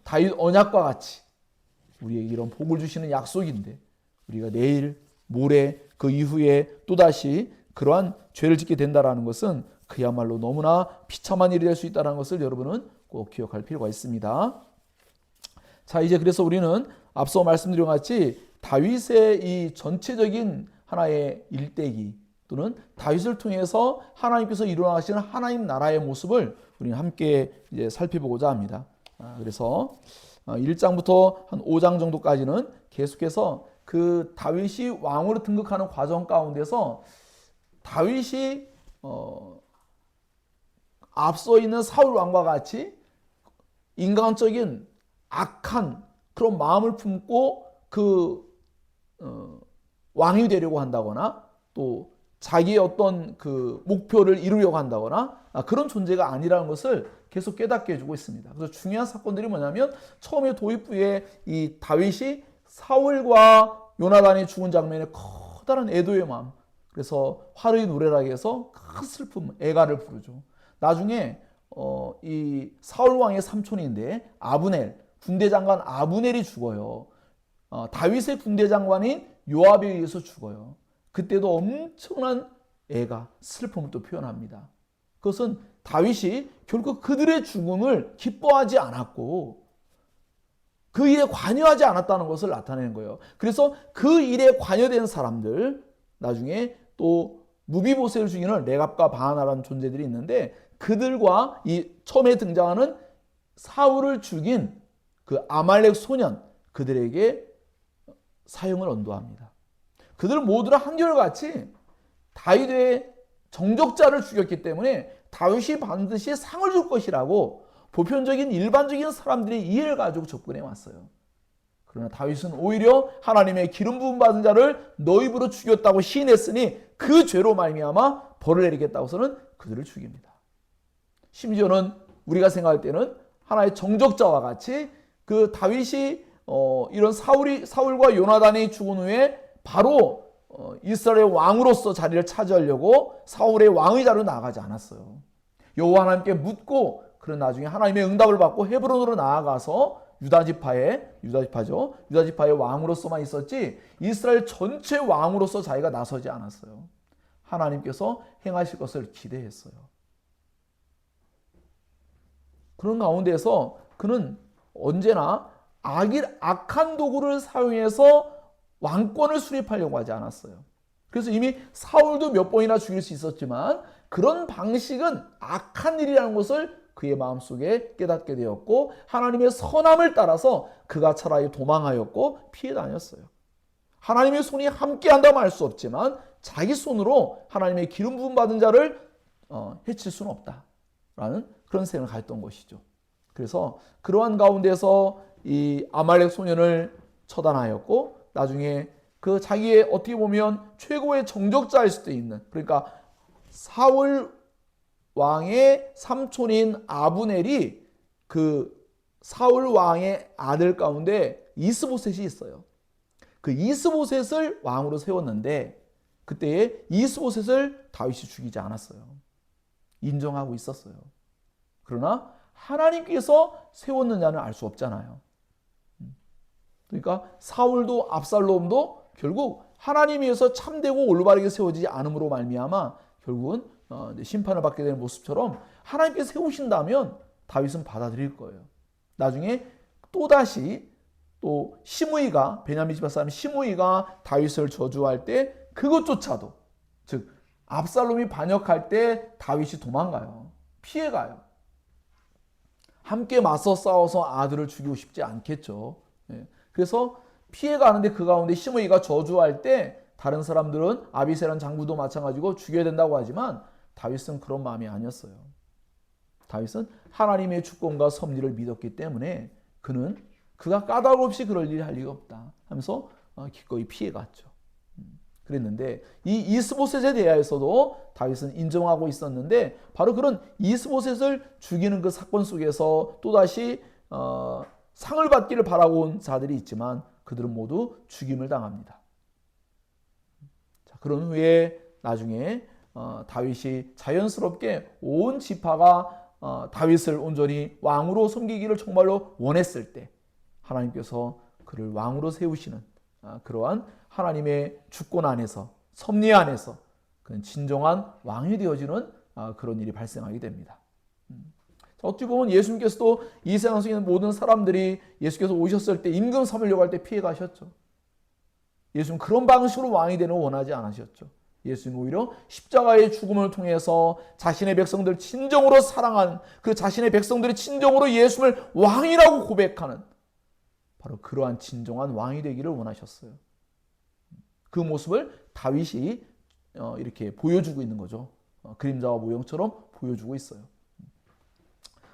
다윗 언약과 같이 우리에게 이런 복을 주시는 약속인데 우리가 내일 모레 그 이후에 또다시 그러한 죄를 짓게 된다는 것은 그야말로 너무나 비참한 일이 될 수 있다는 것을 여러분은 꼭 기억할 필요가 있습니다. 자, 이제 그래서 우리는 앞서 말씀드린 것 같이 다윗의 이 전체적인 하나의 일대기 또는 다윗을 통해서 하나님께서 일어나시는 하나님 나라의 모습을 우리는 함께 이제 살펴보고자 합니다. 그래서 1장부터 한 5장 정도까지는 계속해서 그 다윗이 왕으로 등극하는 과정 가운데서 다윗이 앞서 있는 사울 왕과 같이 인간적인 악한 그런 마음을 품고 왕이 되려고 한다거나 또 자기의 어떤 그 목표를 이루려고 한다거나 그런 존재가 아니라는 것을 계속 깨닫게 해주고 있습니다. 그래서 중요한 사건들이 뭐냐면 처음에 도입부에 이 다윗이 사울과 요나단이 죽은 장면에 커다란 애도의 마음, 그래서 화르이 노래라고 해서 큰 슬픔, 애가를 부르죠. 나중에 이 사울 왕의 삼촌인데 아브넬, 군대 장관 아브넬이 죽어요. 다윗의 군대 장관인 요압에 의해서 죽어요. 그때도 엄청난 애가 슬픔을 또 표현합니다. 그것은 다윗이 결국 그들의 죽음을 기뻐하지 않았고 그 일에 관여하지 않았다는 것을 나타내는 거예요. 그래서 그 일에 관여된 사람들, 나중에 또 무비보셋을 죽이는 레갑과 바하나라는 존재들이 있는데 그들과 이 처음에 등장하는 사울을 죽인 그 아말렉 소년, 그들에게 사형을 언도합니다. 그들 모두를 한결같이 다윗의 정적자를 죽였기 때문에 다윗이 반드시 상을 줄 것이라고 보편적인 일반적인 사람들이 이해를 가지고 접근해 왔어요. 그러나 다윗은 오히려 하나님의 기름 부음 받은 자를 너 입으로 죽였다고 시인했으니 그 죄로 말미암아 벌을 내리겠다고서는 그들을 죽입니다. 심지어는 우리가 생각할 때는 하나의 정적자와 같이 그 다윗이 이런 사울과 요나단이 죽은 후에 바로 이스라엘의 왕으로서 자리를 차지하려고 사울의 왕의 자리로 나아가지 않았어요. 여호와 하나님께 묻고 그런 나중에 하나님의 응답을 받고 헤브론으로 나아가서 유다 지파의 왕으로서만 있었지 이스라엘 전체 왕으로서 자기가 나서지 않았어요. 하나님께서 행하실 것을 기대했어요. 그런 가운데서 그는 언제나 악한 도구를 사용해서 왕권을 수립하려고 하지 않았어요. 그래서 이미 사울도 몇 번이나 죽일 수 있었지만 그런 방식은 악한 일이라는 것을 그의 마음속에 깨닫게 되었고 하나님의 선함을 따라서 그가 차라리 도망하였고 피해 다녔어요. 하나님의 손이 함께한다면 알 수 없지만 자기 손으로 하나님의 기름 부음 받은 자를 해칠 수는 없다라는 그런 생각을 가졌던 것이죠. 그래서 그러한 가운데서 이 아말렉 소년을 처단하였고 나중에 그 자기의 어떻게 보면 최고의 정적자일 수도 있는 그러니까 사울 왕의 삼촌인 아브넬이 그 사울 왕의 아들 가운데 이스보셋이 있어요. 그 이스보셋을 왕으로 세웠는데 그때에 이스보셋을 다윗이 죽이지 않았어요. 인정하고 있었어요. 그러나 하나님께서 세웠느냐는 알 수 없잖아요. 그러니까 사울도 압살롬도 결국 하나님에 의해서 참되고 올바르게 세워지지 않음으로 말미암아 결국은 심판을 받게 되는 모습처럼 하나님께서 세우신다면 다윗은 받아들일 거예요. 나중에 또다시 또 시므이가 베냐민 지파 사람 시므이가 다윗을 저주할 때 그것조차도 즉 압살롬이 반역할 때 다윗이 도망가요. 피해가요. 함께 맞서 싸워서 아들을 죽이고 싶지 않겠죠. 그래서 피해가는데 그 가운데 시므이가 저주할 때 다른 사람들은 아비새란 장부도 마찬가지고 죽여야 된다고 하지만 다윗은 그런 마음이 아니었어요. 다윗은 하나님의 주권과 섭리를 믿었기 때문에 그가 까닭 없이 그럴 일이 할 리가 없다 하면서 기꺼이 피해갔죠. 그랬는데 이 이스보셋에 대하여서도 다윗은 인정하고 있었는데 바로 그런 이스보셋을 죽이는 그 사건 속에서 또다시 상을 받기를 바라고 온 자들이 있지만 그들은 모두 죽임을 당합니다. 자, 그런 후에 나중에 다윗이 자연스럽게 온 지파가 다윗을 온전히 왕으로 섬기기를 정말로 원했을 때 하나님께서 그를 왕으로 세우시는 그러한 하나님의 주권 안에서 섭리 안에서 그는 진정한 왕이 되어지는 그런 일이 발생하게 됩니다. 어찌 보면 예수님께서도 이 세상 속에 있는 모든 사람들이 예수께서 오셨을 때 임금 삼으려고 할 때 피해 가셨죠. 예수는 그런 방식으로 왕이 되는 걸 원하지 않으셨죠. 예수는 오히려 십자가의 죽음을 통해서 자신의 백성들 진정으로 사랑하는 그 자신의 백성들이 진정으로 예수를 왕이라고 고백하는 바로 그러한 진정한 왕이 되기를 원하셨어요. 그 모습을 다윗이 이렇게 보여주고 있는 거죠. 그림자와 모형처럼 보여주고 있어요.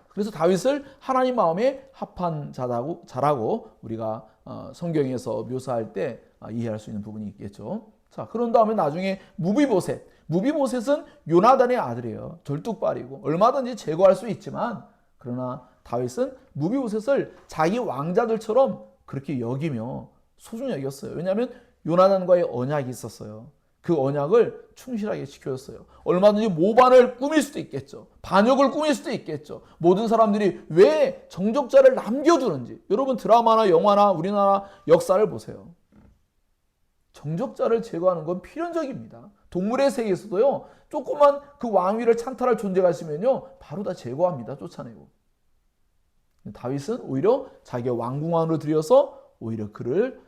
그래서 다윗을 하나님 마음에 합한 자라고 우리가 성경에서 묘사할 때 이해할 수 있는 부분이 있겠죠. 자, 그런 다음에 나중에 무비보셋은 요나단의 아들이에요. 절뚝발이고 얼마든지 제거할 수 있지만 그러나 다윗은 무비보셋을 자기 왕자들처럼 그렇게 여기며 소중히 여겼어요. 왜냐하면 요나단과의 언약이 있었어요. 그 언약을 충실하게 지켜줬어요. 얼마든지 모반을 꾸밀 수도 있겠죠. 반역을 꾸밀 수도 있겠죠. 모든 사람들이 왜 정적자를 남겨두는지 여러분 드라마나 영화나 우리나라 역사를 보세요. 정적자를 제거하는 건 필연적입니다. 동물의 세계에서도요. 조그만 그 왕위를 찬탈할 존재가 있으면요. 바로 다 제거합니다. 쫓아내고. 다윗은 오히려 자기의 왕궁 안으로 들여서 오히려 그를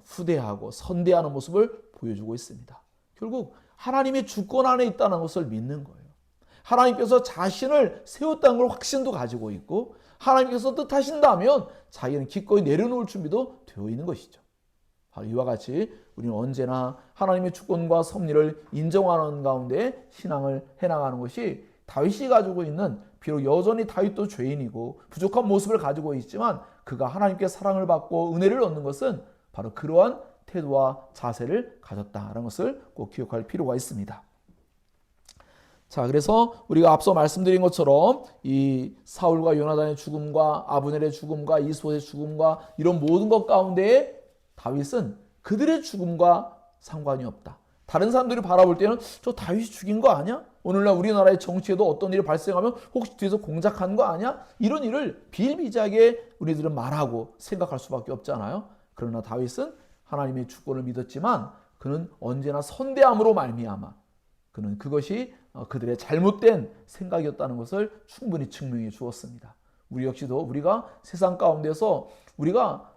후대하고 선대하는 모습을 보여주고 있습니다. 결국 하나님의 주권 안에 있다는 것을 믿는 거예요. 하나님께서 자신을 세웠다는 걸 확신도 가지고 있고 하나님께서 뜻하신다면 자기는 기꺼이 내려놓을 준비도 되어 있는 것이죠. 바로 이와 같이 우리는 언제나 하나님의 주권과 섭리를 인정하는 가운데 신앙을 해나가는 것이 다윗이 가지고 있는 비록 여전히 다윗도 죄인이고 부족한 모습을 가지고 있지만 그가 하나님께 사랑을 받고 은혜를 얻는 것은 바로 그러한 태도와 자세를 가졌다는 것을 꼭 기억할 필요가 있습니다. 자, 그래서 우리가 앞서 말씀드린 것처럼 이 사울과 요나단의 죽음과 아브넬의 죽음과 이스보의 죽음과 이런 모든 것 가운데 다윗은 그들의 죽음과 상관이 없다. 다른 사람들이 바라볼 때는 저 다윗이 죽인 거 아니야? 오늘날 우리나라의 정치에도 어떤 일이 발생하면 혹시 뒤에서 공작하는 거 아니야? 이런 일을 비일비재하게 우리들은 말하고 생각할 수밖에 없잖아요. 그러나 다윗은 하나님의 주권을 믿었지만 그는 언제나 선대함으로 말미암아 그는 그것이 그들의 잘못된 생각이었다는 것을 충분히 증명해 주었습니다. 우리 역시도 우리가 세상 가운데서 우리가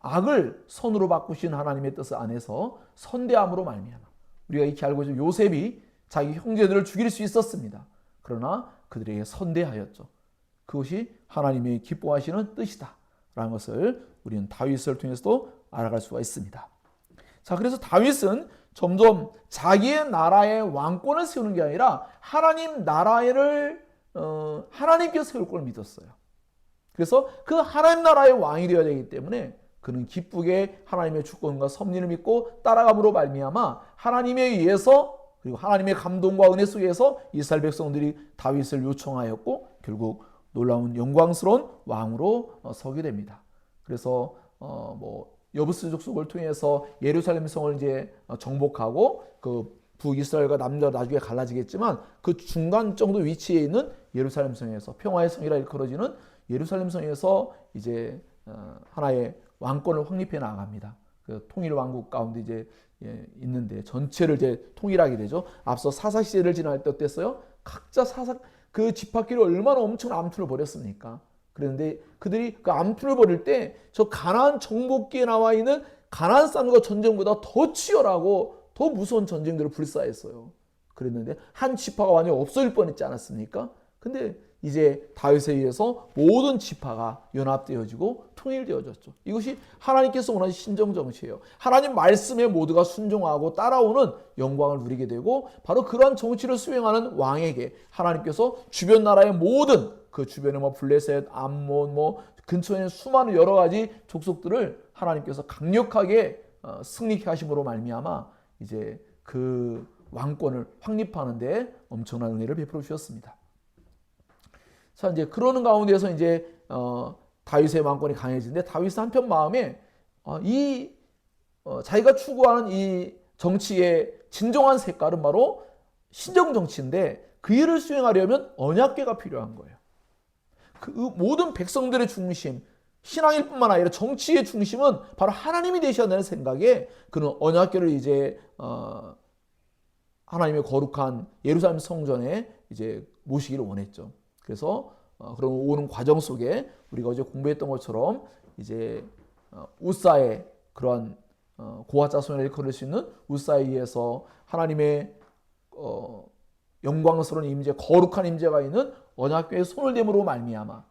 악을 선으로 바꾸신 하나님의 뜻 안에서 선대함으로 말미암아 우리가 익히 알고 있는 요셉이 자기 형제들을 죽일 수 있었습니다. 그러나 그들에게 선대하였죠. 그것이 하나님의 기뻐하시는 뜻이다 라는 것을 우리는 다윗을 통해서도 알아갈 수가 있습니다. 자, 그래서 다윗은 점점 자기의 나라의 왕권을 세우는 게 아니라 하나님 나라를 하나님께서 세울 걸 믿었어요. 그래서 그 하나님 나라의 왕이 되어야 되기 때문에 그는 기쁘게 하나님의 주권과 섭리를 믿고 따라감으로 말미암아 하나님에 의해서 그리고 하나님의 감동과 은혜 속에서 이스라엘 백성들이 다윗을 요청하였고 결국 놀라운 영광스러운 왕으로 서게 됩니다. 그래서 여부스 족속을 통해서 예루살렘 성을 이제 정복하고 그 북이스라엘과 남유다 나중에 갈라지겠지만 그 중간 정도 위치에 있는 예루살렘 성에서 평화의 성이라 일컬어지는 예루살렘 성에서 이제 하나의 왕권을 확립해 나갑니다. 그 통일 왕국 가운데 이제 있는데 전체를 이제 통일하게 되죠. 앞서 사사 시대를 지날 때 어땠어요? 각자 그 집합끼리 얼마나 엄청난 암투를 벌였습니까? 그런데 그들이 그 암투를 벌일 때 저 가나안 정복기에 나와 있는 가나안 사람과 전쟁보다 더 치열하고 더 무서운 전쟁들을 불사했어요. 그랬는데 한 지파가 완전히 없어질 뻔했지 않았습니까? 근데 이제 다윗에 의해서 모든 지파가 연합되어지고 통일되어졌죠. 이것이 하나님께서 원하는 신정정치예요. 하나님 말씀에 모두가 순종하고 따라오는 영광을 누리게 되고 바로 그러한 정치를 수행하는 왕에게 하나님께서 주변 나라의 모든 그 주변에 블레셋, 암몬, 근처에 있는 수많은 여러 가지 족속들을 하나님께서 강력하게 승리케 하심으로 말미암아 이제 그 왕권을 확립하는데 엄청난 은혜를 베풀어 주셨습니다. 자, 이제 그러는 가운데서 이제 다윗의 왕권이 강해지는데 다윗은 한편 마음에 자기가 추구하는 이 정치의 진정한 색깔은 바로 신정 정치인데 그 일을 수행하려면 언약궤가 필요한 거예요. 그 모든 백성들의 중심, 신앙일 뿐만 아니라 정치의 중심은 바로 하나님이 되셔야 되는 생각에 그는 언약궤를 이제 하나님의 거룩한 예루살렘 성전에 이제 모시기를 원했죠. 그래서 그런 오는 과정 속에 우리가 어제 공부했던 것처럼 이제 우사의 그러한 고아 자손을 일컬을 수 있는 우사에 의해서 하나님의 영광스러운 임재, 거룩한 임재가 있는 언약궤의 손을 댐으로 말미암아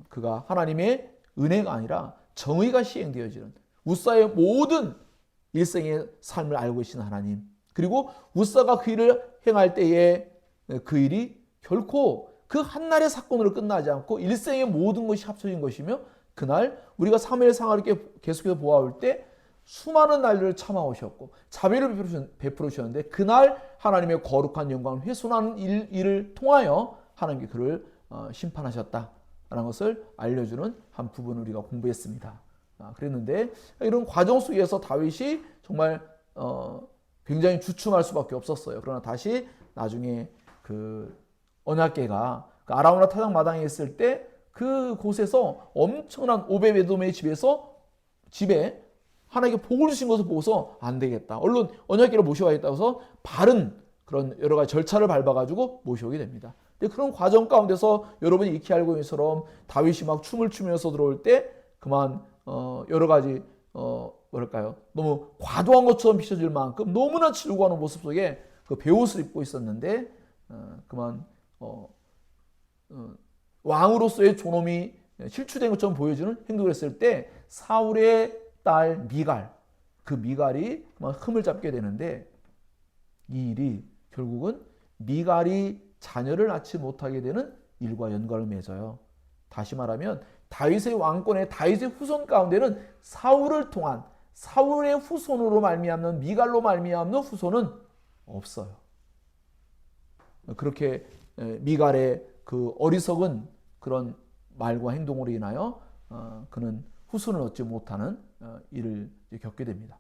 그가 하나님의 은혜가 아니라 정의가 시행되어지는 우사의 모든 일생의 삶을 알고 계신 하나님, 그리고 우사가 그 일을 행할 때에 그 일이 결코 그 한날의 사건으로 끝나지 않고 일생의 모든 것이 합쳐진 것이며 그날 우리가 사무엘상을 이렇게 계속해서 보아올 때 수많은 날들을 참아오셨고 자비를 베풀어 주셨는데 그날 하나님의 거룩한 영광을 훼손하는 일을 통하여 하나님께 그를 심판하셨다라는 것을 알려주는 한 부분을 우리가 공부했습니다. 그랬는데 이런 과정 속에서 다윗이 정말 굉장히 주춤할 수밖에 없었어요. 그러나 다시 나중에 그 언약궤가 그 아라우나 타작 마당에 있을 때 그 곳에서 엄청난 오베베돔의 집에 하나님께 복을 주신 것을 보고서 안 되겠다, 얼른 언약궤를 모셔야겠다고 해서 바른 그런 여러 가지 절차를 밟아가지고 모셔오게 됩니다. 근데 그런 과정 가운데서 여러분이 익히 알고 있는 것처럼 다윗이 막 춤을 추면서 들어올 때 그만 여러 가지 너무 과도한 것처럼 비춰질 만큼 너무나 즐거워하는 모습 속에 그 베옷을 입고 있었는데 그만 왕으로서의 존엄이 실추된 것처럼 보여주는 행동을 했을 때 사울의 딸 미갈, 그 미갈이 그만 흠을 잡게 되는데 이 일이 결국은 미갈이 자녀를 낳지 못하게 되는 일과 연관을 맺어요. 다시 말하면 다윗의 왕권의 다윗의 후손 가운데는 사울을 통한 사울의 후손으로 말미암는 미갈로 말미암는 후손은 없어요. 그렇게 미갈의 그 어리석은 그런 말과 행동으로 인하여 그는 후손을 얻지 못하는 일을 겪게 됩니다.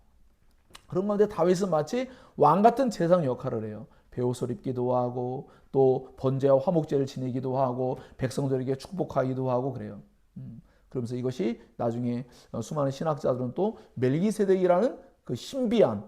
그런 가운데 다윗은 마치 왕 같은 제상 역할을 해요. 베옷을 입기도 하고 또 번제와 화목제를 지내기도 하고 백성들에게 축복하기도 하고 그래요. 그러면서 이것이 나중에 수많은 신학자들은 또 멜기세덱이라는 그 신비한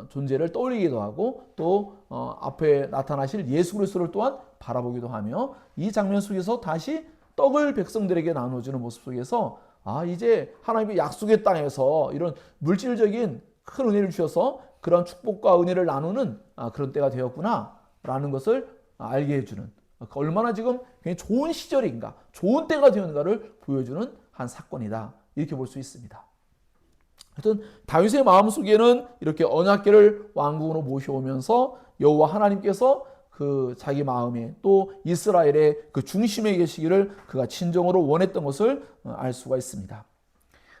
존재를 떠올리기도 하고 또 앞에 나타나실 예수 그리스도를 또한 바라보기도 하며 이 장면 속에서 다시 떡을 백성들에게 나눠주는 모습 속에서 이제 하나님의 약속의 땅에서 이런 물질적인 큰 은혜를 주셔서 그런 축복과 은혜를 나누는 그런 때가 되었구나 라는 것을 알게 해주는, 얼마나 지금 굉장히 좋은 시절인가, 좋은 때가 되었는가를 보여주는 한 사건이다, 이렇게 볼 수 있습니다. 하여튼 다윗의 마음속에는 이렇게 언약궤를 왕궁으로 모셔오면서 여호와 하나님께서 그 자기 마음에 또 이스라엘의 그 중심에 계시기를 그가 진정으로 원했던 것을 알 수가 있습니다.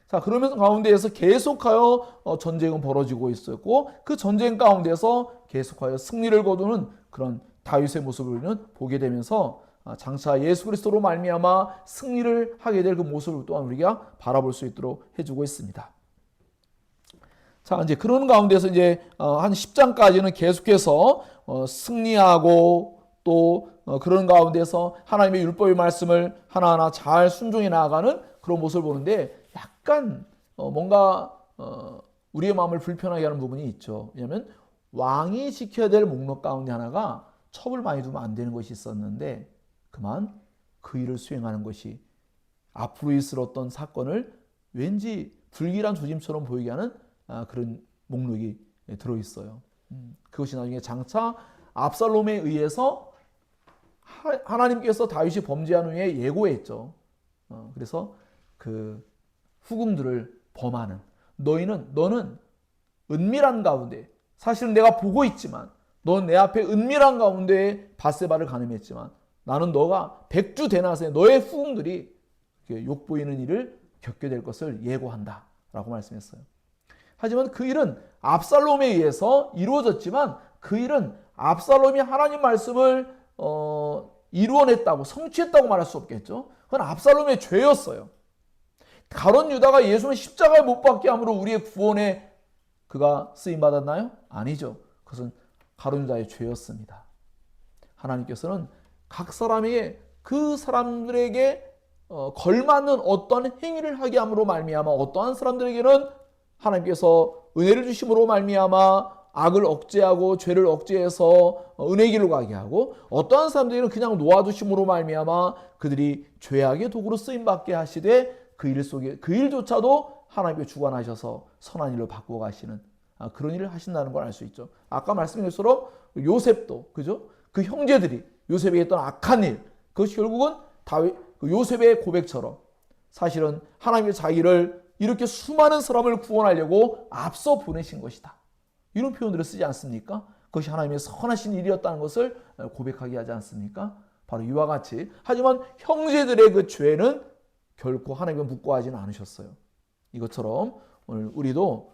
자, 그러면서 가운데에서 계속하여 전쟁은 벌어지고 있었고 그 전쟁 가운데서 계속하여 승리를 거두는 그런 다윗의 모습을 보게 되면서 장차 예수 그리스도로 말미암아 승리를 하게 될 그 모습을 또한 우리가 바라볼 수 있도록 해주고 있습니다. 자, 이제 그런 가운데서 이제 한 10장까지는 계속해서 승리하고 또 그런 가운데서 하나님의 율법의 말씀을 하나하나 잘 순종해 나아가는 그런 모습을 보는데 약간 뭔가 우리의 마음을 불편하게 하는 부분이 있죠. 왜냐하면 왕이 지켜야 될 목록 가운데 하나가 첩을 많이 두면 안 되는 것이 있었는데 그만 그 일을 수행하는 것이 앞으로 있을 어떤 사건을 왠지 불길한 조짐처럼 보이게 하는 그런 목록이 들어있어요. 그것이 나중에 장차 압살롬에 의해서 하나님께서 다윗이 범죄한 후에 예고했죠. 그래서 그 후궁들을 범하는, 너는 은밀한 가운데, 사실은 내가 보고 있지만 넌 내 앞에 은밀한 가운데 밧세바를 간음했지만 나는 너가 백주 대낮에 너의 후궁들이 욕보이는 일을 겪게 될 것을 예고한다 라고 말씀했어요. 하지만 그 일은 압살롬에 의해서 이루어졌지만 그 일은 압살롬이 하나님 말씀을 이루어냈다고, 성취했다고 말할 수 없겠죠. 그건 압살롬의 죄였어요. 가룟 유다가 예수는 십자가에 못 박게 함으로 우리의 구원에 그가 쓰임받았나요? 아니죠. 그것은 가룟 유다의 죄였습니다. 하나님께서는 각 사람에게 그 사람들에게 걸맞는 어떠한 행위를 하게 함으로 말미암아 어떠한 사람들에게는 하나님께서 은혜를 주심으로 말미암아 악을 억제하고 죄를 억제해서 은혜의 길로 가게 하고 어떠한 사람들에게는 그냥 놓아두심으로 말미암아 그들이 죄악의 도구로 쓰임받게 하시되 그 일 속에 그 일조차도 하나님께 주관하셔서 선한 일로 바꾸어 가시는 그런 일을 하신다는 걸 알 수 있죠. 아까 말씀드린 것처럼 요셉도 그죠? 그 형제들이 요셉에게 했던 악한 일, 그것이 결국은 요셉의 고백처럼 사실은 하나님의 자기를 이렇게 수많은 사람을 구원하려고 앞서 보내신 것이다, 이런 표현들을 쓰지 않습니까? 그것이 하나님의 선하신 일이었다는 것을 고백하게 하지 않습니까? 바로 이와 같이, 하지만 형제들의 그 죄는 결코 하나님과 묵과하지는 않으셨어요. 이것처럼 오늘 우리도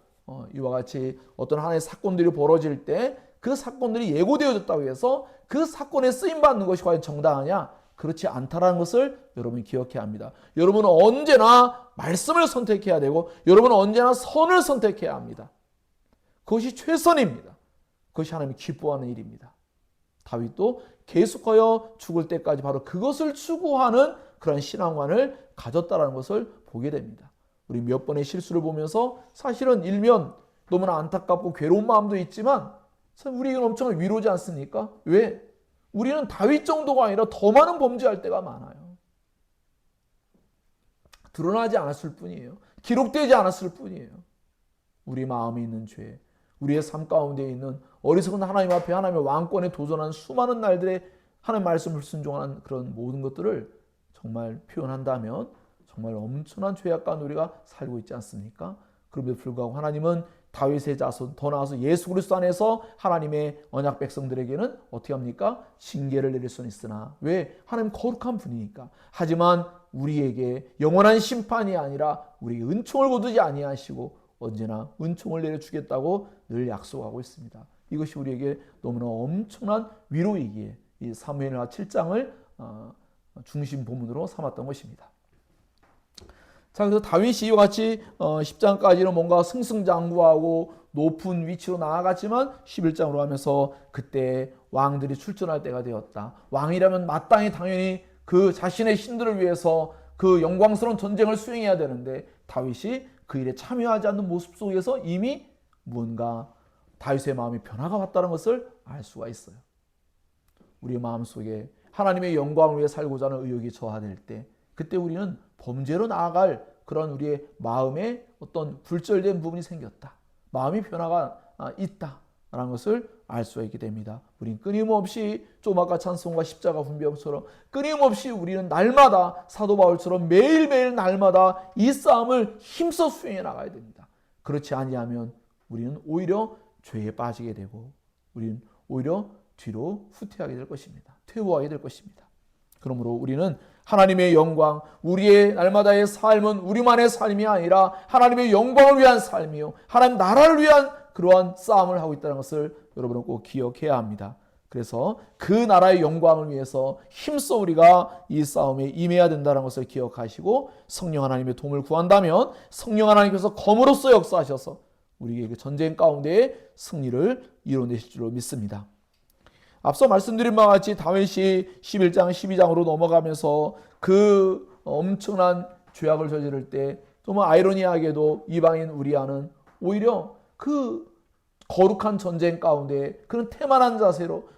이와 같이 어떤 하나의 사건들이 벌어질 때 그 사건들이 예고되어졌다고 해서 그 사건에 쓰임받는 것이 과연 정당하냐? 그렇지 않다는 것을 여러분이 기억해야 합니다. 여러분은 언제나 말씀을 선택해야 되고 여러분은 언제나 선을 선택해야 합니다. 그것이 최선입니다. 그것이 하나님이 기뻐하는 일입니다. 다윗도 계속하여 죽을 때까지 바로 그것을 추구하는 그런 신앙관을 가졌다는 것을 보게 됩니다. 우리 몇 번의 실수를 보면서 사실은 일면 너무나 안타깝고 괴로운 마음도 있지만 우리에게는 엄청난 위로지 않습니까? 왜? 우리는 다윗 정도가 아니라 더 많은 범죄할 때가 많아요. 드러나지 않았을 뿐이에요. 기록되지 않았을 뿐이에요. 우리 마음에 있는 죄, 우리의 삶 가운데 있는 어리석은 하나님 앞에 하나님의 왕권에 도전하는 수많은 날들의 하나님 말씀을 순종하는 그런 모든 것들을 정말 표현한다면 정말 엄청난 죄악 가운데 우리가 살고 있지 않습니까? 그럼에도 불구하고 하나님은 다윗의 자손, 더 나아가서 예수 그리스도 안에서 하나님의 언약 백성들에게는 어떻게 합니까? 징계를 내릴 수는 있으나, 왜? 하나님 거룩한 분이니까. 하지만 우리에게 영원한 심판이 아니라 우리에게 은총을 거두지 아니하시고 언제나 은총을 내려주겠다고 늘 약속하고 있습니다. 이것이 우리에게 너무나 엄청난 위로이기에 이 사무엘하 7장을 중심 본문으로 삼았던 것입니다. 자, 그래서 다윗이 이와 같이 10장까지는 뭔가 승승장구하고 높은 위치로 나아갔지만 11장으로 하면서 그때 왕들이 출전할 때가 되었다. 왕이라면 마땅히 당연히 그 자신의 신들을 위해서 그 영광스러운 전쟁을 수행해야 되는데 다윗이 그 일에 참여하지 않는 모습 속에서 이미 무언가 다윗의 마음이 변화가 왔다는 것을 알 수가 있어요. 우리의 마음속에 하나님의 영광을 위해 살고자 하는 의욕이 저하될 때 그때 우리는 범죄로 나아갈 그런 우리의 마음에 어떤 굴절된 부분이 생겼다. 마음이 변화가 있다라는 것을 알 수가 있게 됩니다. 우리는 끊임없이 좀 아까 찬송과 십자가 분별처럼 끊임없이 우리는 날마다 사도 바울처럼 매일매일 날마다 이 싸움을 힘써 수행해 나가야 됩니다. 그렇지 아니하면 우리는 오히려 죄에 빠지게 되고 우리는 오히려 뒤로 후퇴하게 될 것입니다. 퇴보하게 될 것입니다. 그러므로 우리는 하나님의 영광, 우리의 날마다의 삶은 우리만의 삶이 아니라 하나님의 영광을 위한 삶이요 하나님 나라를 위한 그러한 싸움을 하고 있다는 것을 여러분은 꼭 기억해야 합니다. 그래서 그 나라의 영광을 위해서 힘써 우리가 이 싸움에 임해야 된다는 것을 기억하시고 성령 하나님의 도움을 구한다면 성령 하나님께서 검으로써 역사하셔서 우리에게 그 전쟁 가운데에 승리를 이뤄내실 줄로 믿습니다. 앞서 말씀드린 바와 같이 다윗이 11장, 12장으로 넘어가면서 그 엄청난 죄악을 저지를 때 정말 아이러니하게도 이방인 우리아는 오히려 그 거룩한 전쟁 가운데 그런 태만한 자세로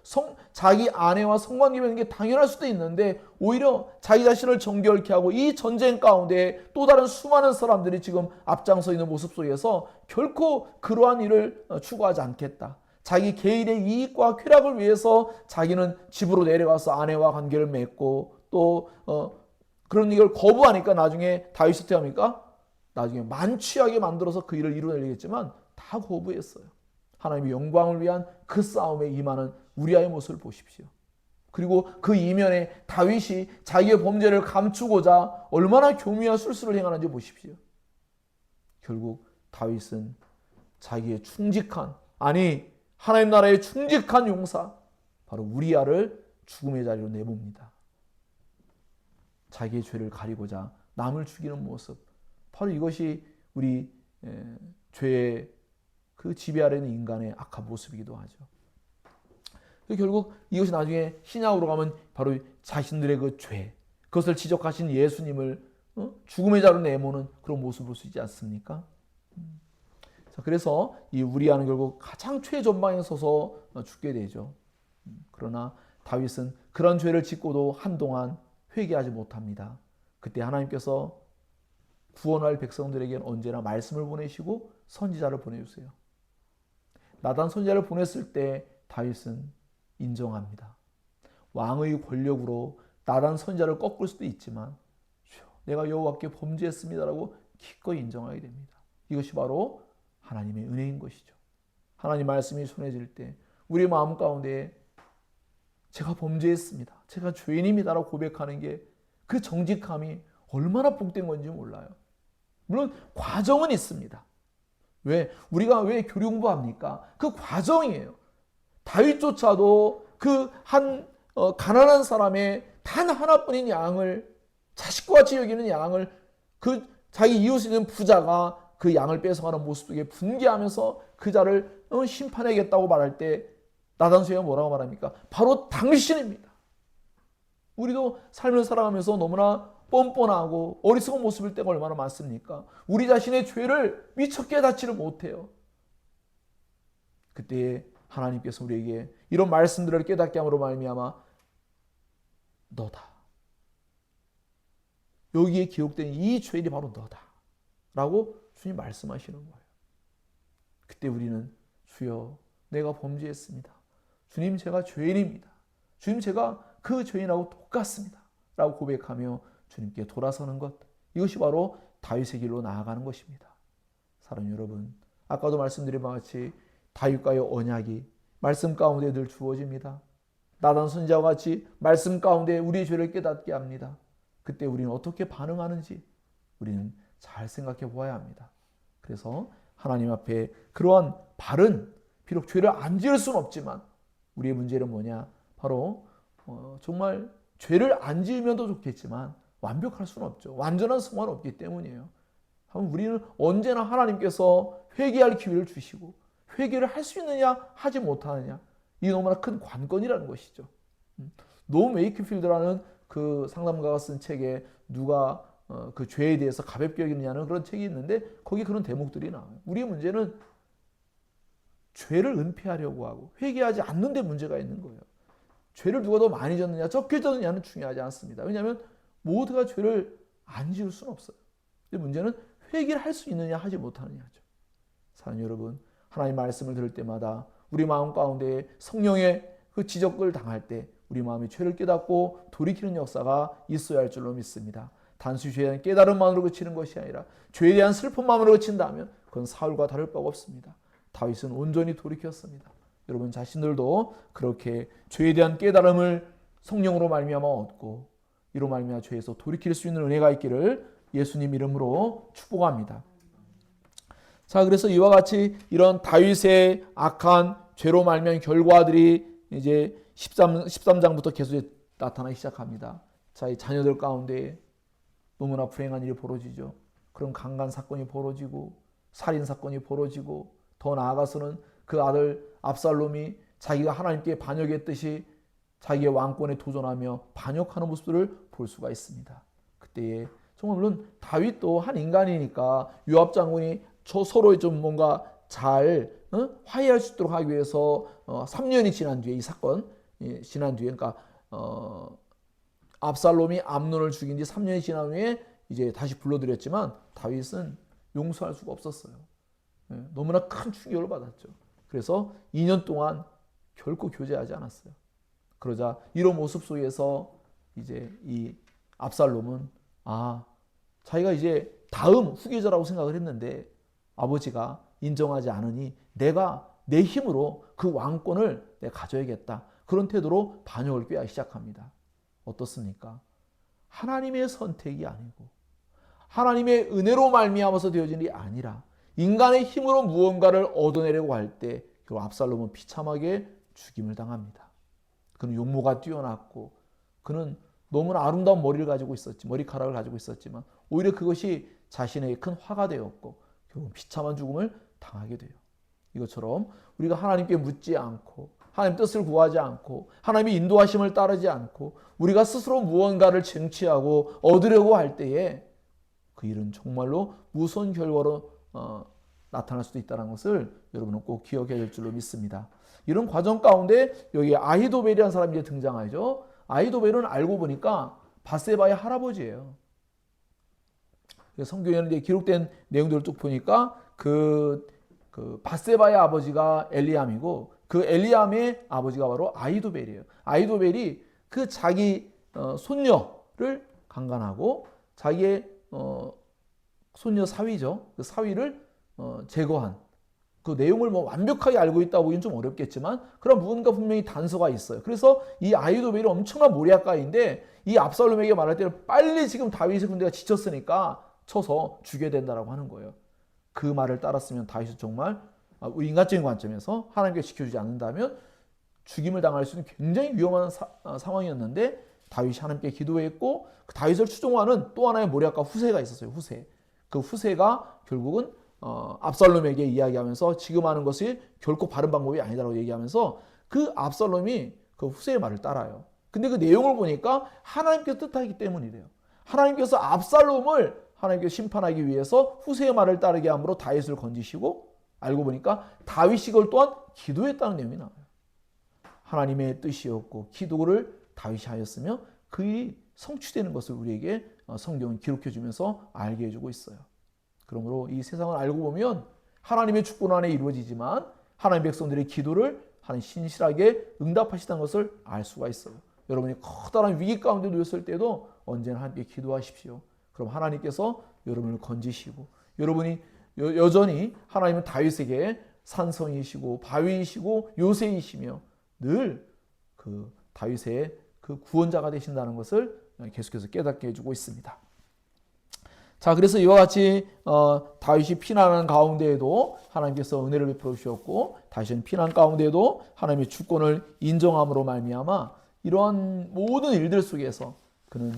자기 아내와 성관계 맺는 게 당연할 수도 있는데 오히려 자기 자신을 정결케 하고 이 전쟁 가운데 또 다른 수많은 사람들이 지금 앞장서 있는 모습 속에서 결코 그러한 일을 추구하지 않겠다. 자기 개인의 이익과 쾌락을 위해서 자기는 집으로 내려가서 아내와 관계를 맺고 또 그런 일을 거부하니까 나중에 다윗이 어떻게 합니까? 나중에 만취하게 만들어서 그 일을 이루어내겠지만 다 거부했어요. 하나님의 영광을 위한 그 싸움에 임하는 우리아의 모습을 보십시오. 그리고 그 이면에 다윗이 자기의 범죄를 감추고자 얼마나 교미와 술수를 행하는지 보십시오. 결국 다윗은 자기의 충직한 하나님 나라의 충직한 용사 바로 우리아를 죽음의 자리로 내봅니다. 자기의 죄를 가리고자 남을 죽이는 모습 바로 이것이 우리 죄의 그 지배 아래 있는 인간의 악한 모습이기도 하죠. 결국 이것이 나중에 신약으로 가면 바로 자신들의 그 죄 그것을 지적하신 예수님을 죽음의 자리로 내모는 그런 모습을 볼 수 있지 않습니까? 자, 그래서 이 우리아는 결국 가장 최전방에 서서 죽게 되죠. 그러나 다윗은 그런 죄를 짓고도 한동안 회개하지 못합니다. 그때 하나님께서 구원할 백성들에게는 언제나 말씀을 보내시고 선지자를 보내주세요. 나단 선지자를 보냈을 때 다윗은 인정합니다. 왕의 권력으로 나단 선지자를 꺾을 수도 있지만 내가 여호와께 범죄했습니다라고 기꺼이 인정하게 됩니다. 이것이 바로 하나님의 은혜인 것이죠. 하나님 말씀이 전해질 때 우리 마음 가운데 제가 범죄했습니다. 제가 죄인입니다라고 고백하는 게 그 정직함이 얼마나 복된 건지 몰라요. 물론 과정은 있습니다. 우리가 왜 교리 공부합니까? 그 과정이에요. 다윗조차도 그 가난한 사람의 단 하나뿐인 양을 자식과 같이 여기는 양을 그 자기 이웃이는 부자가 그 양을 뺏어가는 모습 속에 분개하면서 그 자를 심판하겠다고 말할 때 나단수가 뭐라고 말합니까? 바로 당신입니다. 우리도 삶을 살아가면서 너무나 뻔뻔하고 어리석은 모습일 때가 얼마나 많습니까? 우리 자신의 죄를 미처 깨닫지를 못해요. 그때 하나님께서 우리에게 이런 말씀들을 깨닫게 함으로 말미암아 너다. 여기에 기록된 이 죄인이 바로 너다. 라고 주님 말씀하시는 거예요. 그때 우리는 주여 내가 범죄했습니다. 주님 제가 죄인입니다. 주님 제가 그 죄인하고 똑같습니다. 라고 고백하며 주님께 돌아서는 것 이것이 바로 다윗의 길로 나아가는 것입니다. 사랑하는 여러분 아까도 말씀드린 바와 같이 다윗과의 언약이 말씀 가운데 늘 주어집니다. 나단 선지자와 같이 말씀 가운데 우리의 죄를 깨닫게 합니다. 그때 우리는 어떻게 반응하는지 우리는 잘 생각해 보아야 합니다. 그래서 하나님 앞에 그러한 바른 비록 죄를 안 지을 수는 없지만 우리의 문제는 뭐냐? 바로 정말 죄를 안 지으면 더 좋겠지만 완벽할 수는 없죠. 완전한 성화는 없기 때문이에요. 우리는 언제나 하나님께서 회개할 기회를 주시고 회개를 할 수 있느냐 하지 못하느냐, 이 너무나 큰 관건이라는 것이죠. 노 웨이크필드라는 그 상담가가 쓴 책에 누가 그 죄에 대해서 가볍게 여기느냐는 그런 책이 있는데 거기 그런 대목들이 나와요. 우리의 문제는 죄를 은폐하려고 하고 회개하지 않는 데 문제가 있는 거예요. 죄를 누가 더 많이 졌느냐 적게 졌느냐는 중요하지 않습니다. 왜냐하면 모두가 죄를 안 지을 수는 없어요. 근데 문제는 회개를 할 수 있느냐 하지 못하느냐죠. 사랑하는 여러분, 하나님의 말씀을 들을 때마다 우리 마음 가운데 성령의 그 지적을 당할 때 우리 마음이 죄를 깨닫고 돌이키는 역사가 있어야 할 줄로 믿습니다. 단순히 죄에 대한 깨달음만으로 그치는 것이 아니라 죄에 대한 슬픔만으로 그친다면 그건 사울과 다를 바가 없습니다. 다윗은 온전히 돌이켰습니다. 여러분 자신들도 그렇게 죄에 대한 깨달음을 성령으로 말미암아 얻고 이로 말미암아 죄에서 돌이킬 수 있는 은혜가 있기를 예수님 이름으로 축복합니다. 자, 그래서 이와 같이 이런 다윗의 악한 죄로 말미암은 결과들이 이제 13장부터 계속 나타나기 시작합니다. 자, 이 자녀들 가운데 너무나 불행한 일이 벌어지죠. 그런 강간 사건이 벌어지고 살인 사건이 벌어지고 더 나아가서는 그 아들 압살롬이 자기가 하나님께 반역했듯이 자기의 왕권에 도전하며 반역하는 모습들을 볼 수가 있습니다. 그때에 정말 물론 다윗도 한 인간이니까 요압 장군이 서로 좀 뭔가 잘 화해할 수 있도록 하기 위해서 3년이 지난 뒤에 이 사건 지난 뒤에 그러니까 압살롬이 암논을 죽인 지 3년이 지난 후에 이제 다시 불러들였지만 다윗은 용서할 수가 없었어요. 너무나 큰 충격을 받았죠. 그래서 2년 동안 결코 교제하지 않았어요. 그러자 이런 모습 속에서 이제 이 압살롬은 자기가 이제 다음 후계자라고 생각을 했는데 아버지가 인정하지 않으니 내가 내 힘으로 그 왕권을 내가 가져야겠다. 그런 태도로 반역을 꾀하기 시작합니다. 어떻습니까? 하나님의 선택이 아니고 하나님의 은혜로 말미암아서 되어진 일이 아니라 인간의 힘으로 무언가를 얻어내려고 할 때 결국 압살롬은 비참하게 죽임을 당합니다. 그는 용모가 뛰어났고 그는 너무나 아름다운 머리를 가지고 있었지, 머리카락을 가지고 있었지만 오히려 그것이 자신에게 큰 화가 되었고 결국 비참한 죽음을 당하게 돼요. 이것처럼 우리가 하나님께 묻지 않고 하나님 뜻을 구하지 않고 하나님의 인도하심을 따르지 않고 우리가 스스로 무언가를 쟁취하고 얻으려고 할 때에 그 일은 정말로 무서운 결과로 나타날 수도 있다는 것을 여러분은 꼭 기억해야 될 줄로 믿습니다. 이런 과정 가운데 여기 아히도벨이라는 사람이 이제 등장하죠. 아히도벨은 알고 보니까 밧세바의 할아버지예요. 성경에는 이제 기록된 내용들을 쭉 보니까 그 밧세바의 아버지가 엘리암이고 그 엘리암의 아버지가 바로 아히도벨이에요. 아히도벨이 그 자기 손녀를 강간하고 자기의 손녀 사위죠. 그 사위를 제거한 그 내용을 뭐 완벽하게 알고 있다 보기는 좀 어렵겠지만 그런 무언가 분명히 단서가 있어요. 그래서 이 아히도벨이 엄청난 모략가인데 이 압살롬에게 말할 때는 빨리 지금 다윗의 군대가 지쳤으니까 쳐서 죽여야 된다라고 하는 거예요. 그 말을 따랐으면 다윗은 정말 인간적인 관점에서 하나님께 지켜주지 않는다면 죽임을 당할 수 있는 굉장히 위험한 상황이었는데 다윗이 하나님께 기도했고 그 다윗을 추종하는 또 하나의 모략가 후세가 있었어요. 후세. 그 후세가 결국은 압살롬에게 이야기하면서 지금 하는 것이 결코 바른 방법이 아니다라고 얘기하면서 그 압살롬이 그 후세의 말을 따라요. 근데 그 내용을 보니까 하나님께서 뜻하기 때문이래요. 하나님께서 압살롬을 하나님께서 심판하기 위해서 후세의 말을 따르게 함으로 다윗을 건지시고 알고 보니까 다윗이 그걸 또한 기도했다는 내용이 나와요. 하나님의 뜻이었고 기도를 다윗이 하였으며 그 일이 성취되는 것을 우리에게 성경은 기록해 주면서 알게 해주고 있어요. 그러므로 이 세상을 알고 보면 하나님의 축복 안에 이루어지지만 하나님 백성들의 기도를 하나님 신실하게 응답하시다는 것을 알 수가 있어요. 여러분이 커다란 위기 가운데 놓였을 때도 언제나 하나님께 기도하십시오. 그럼 하나님께서 여러분을 건지시고 여러분이 여전히 하나님은 다윗에게 산성이시고 바위이시고 요새이시며 늘 그 다윗의 그 구원자가 되신다는 것을 계속해서 깨닫게 해주고 있습니다. 자, 그래서 이와 같이 다윗이 피난하는 가운데에도 하나님께서 은혜를 베풀어 주셨고 다윗은 피난 가운데에도 하나님의 주권을 인정함으로 말미암아 이러한 모든 일들 속에서 그는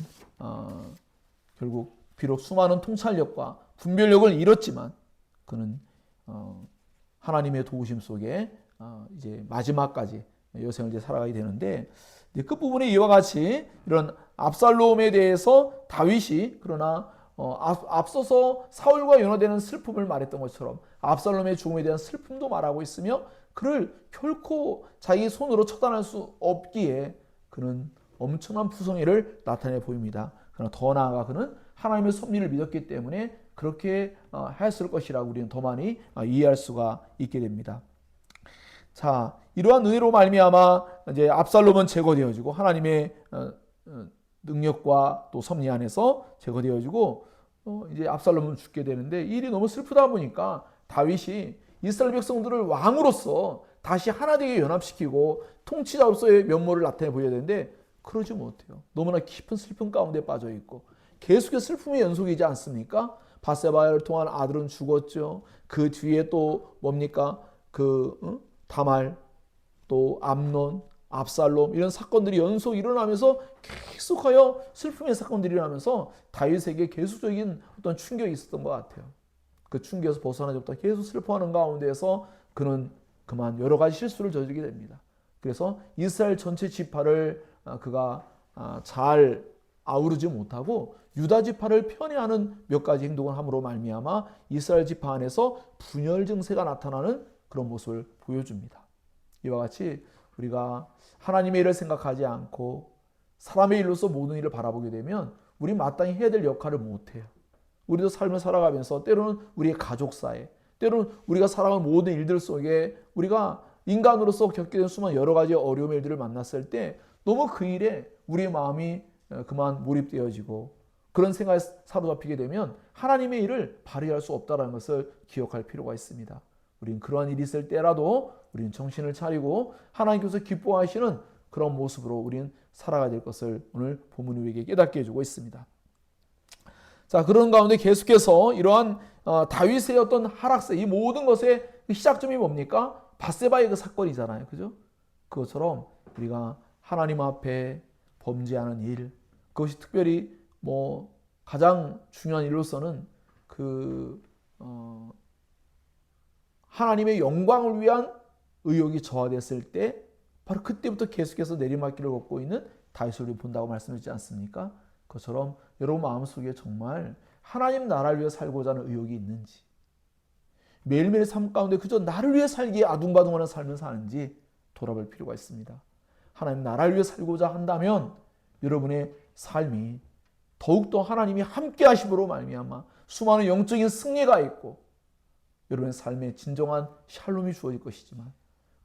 결국 비록 수많은 통찰력과 분별력을 잃었지만 그는 하나님의 도우심 속에 이제 마지막까지 여생을 이제 살아가게 되는데, 끝부분에 이와 같이 이런 압살롬에 대해서 다윗이 그러나 앞서서 사울과 연화되는 슬픔을 말했던 것처럼 압살롬의 죽음에 대한 슬픔도 말하고 있으며 그를 결코 자기 손으로 처단할 수 없기에 그는 엄청난 부성애를 나타내 보입니다. 그러나 더 나아가 그는 하나님의 섭리를 믿었기 때문에 그렇게 하였을 것이라고 우리는 더 많이 이해할 수가 있게 됩니다. 자, 이러한 은혜로 말미암아 이제 압살롬은 제거되어지고 하나님의 능력과 또 섭리 안에서 제거되어지고 이제 압살롬은 죽게 되는데, 이 일이 너무 슬프다 보니까 다윗이 이스라엘 백성들을 왕으로서 다시 하나 되게 연합시키고 통치자로서의 면모를 나타내 보여야 되는데 그러지 못해요. 너무나 깊은 슬픔 가운데 빠져 있고 계속해서 슬픔의 연속이지 않습니까? 바세바를 통한 아들은 죽었죠. 그 뒤에 또 뭡니까? 다말, 또 암논, 압살롬 이런 사건들이 연속 일어나면서 계속하여 슬픔의 사건들이 일어나면서 다윗에게 계속적인 어떤 충격이 있었던 것 같아요. 그 충격에서 벗어나지 못하고 계속 슬퍼하는 가운데에서 그는 그만 여러 가지 실수를 저지르게 됩니다. 그래서 이스라엘 전체 지파를 그가 잘 아우르지 못하고 유다 지파를 편애하는 몇 가지 행동을 함으로 말미암아 이스라엘 지파 안에서 분열 증세가 나타나는 그런 모습을 보여줍니다. 이와 같이 우리가 하나님의 일을 생각하지 않고 사람의 일로서 모든 일을 바라보게 되면 우리 마땅히 해야 될 역할을 못해요. 우리도 삶을 살아가면서 때로는 우리의 가족사에, 때로는 우리가 살아가는 모든 일들 속에 우리가 인간으로서 겪게 된 수많은 여러 가지 어려움의 일들을 만났을 때 너무 그 일에 우리의 마음이 그만 몰입되어지고 그런 생각에 사로잡히게 되면 하나님의 일을 발휘할 수 없다는 것을 기억할 필요가 있습니다. 우리는 그러한 일이 있을 때라도 우리는 정신을 차리고 하나님께서 기뻐하시는 그런 모습으로 우리는 살아가야 될 것을 오늘 본문이 우리에게 깨닫게 해주고 있습니다. 자, 그런 가운데 계속해서 이러한 다윗의 어떤 하락세, 이 모든 것의 시작점이 뭡니까? 바세바의 그 사건이잖아요. 그죠? 그것처럼 우리가 하나님 앞에 범죄하는 일, 그것이 특별히 가장 중요한 일로서는 하나님의 영광을 위한 의욕이 저하됐을 때 바로 그때부터 계속해서 내리막길을 걷고 있는 다윗을 본다고 말씀드리지 않습니까? 그것처럼 여러분 마음속에 정말 하나님 나라를 위해 살고자 하는 의욕이 있는지, 매일매일 삶 가운데 그저 나를 위해 살기에 아둥바둥하는 삶을 사는지 돌아볼 필요가 있습니다. 하나님 나라를 위해 살고자 한다면 여러분의 삶이 더욱더 하나님이 함께 하심으로 말미암아 수많은 영적인 승리가 있고 여러분의 삶에 진정한 샬롬이 주어질 것이지만,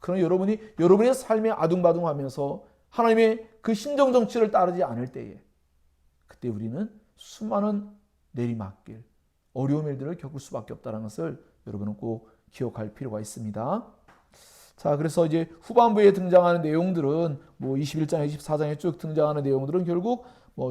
그러나 여러분이 여러분의 삶에 아둥바둥하면서 하나님의 그 신정 정치를 따르지 않을 때에 그때 우리는 수많은 내리막길, 어려운 일들을 겪을 수밖에 없다는 것을 여러분은 꼭 기억할 필요가 있습니다. 자, 그래서 이제 후반부에 등장하는 내용들은 21장, 24장에 쭉 등장하는 내용들은 결국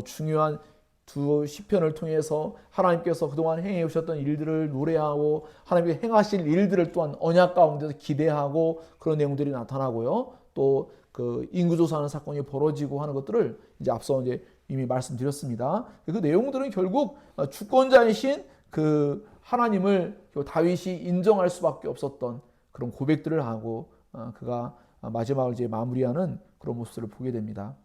중요한 두 시편을 통해서 하나님께서 그동안 행해 오셨던 일들을 노래하고 하나님께 행하실 일들을 또한 언약 가운데서 기대하고 그런 내용들이 나타나고요. 또 그 인구조사하는 사건이 벌어지고 하는 것들을 이제 앞서 이제 이미 말씀드렸습니다. 그 내용들은 결국 주권자이신 그 하나님을 다윗이 인정할 수밖에 없었던 그런 고백들을 하고 그가 마지막을 이제 마무리하는 그런 모습을 보게 됩니다.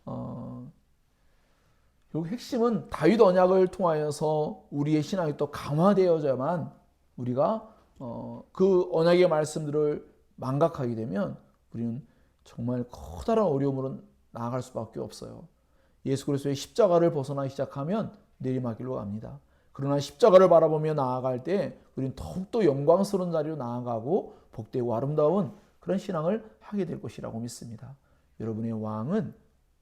결국 핵심은 다윗 언약을 통하여서 우리의 신앙이 또 강화되어져야만 우리가 그 언약의 말씀들을 망각하게 되면 우리는 정말 커다란 어려움으로 나아갈 수밖에 없어요. 예수 그리스도의 십자가를 벗어나기 시작하면 내리막길로 갑니다. 그러나 십자가를 바라보며 나아갈 때 우리는 더욱더 영광스러운 자리로 나아가고 복되고 아름다운 그런 신앙을 하게 될 것이라고 믿습니다. 여러분의 왕은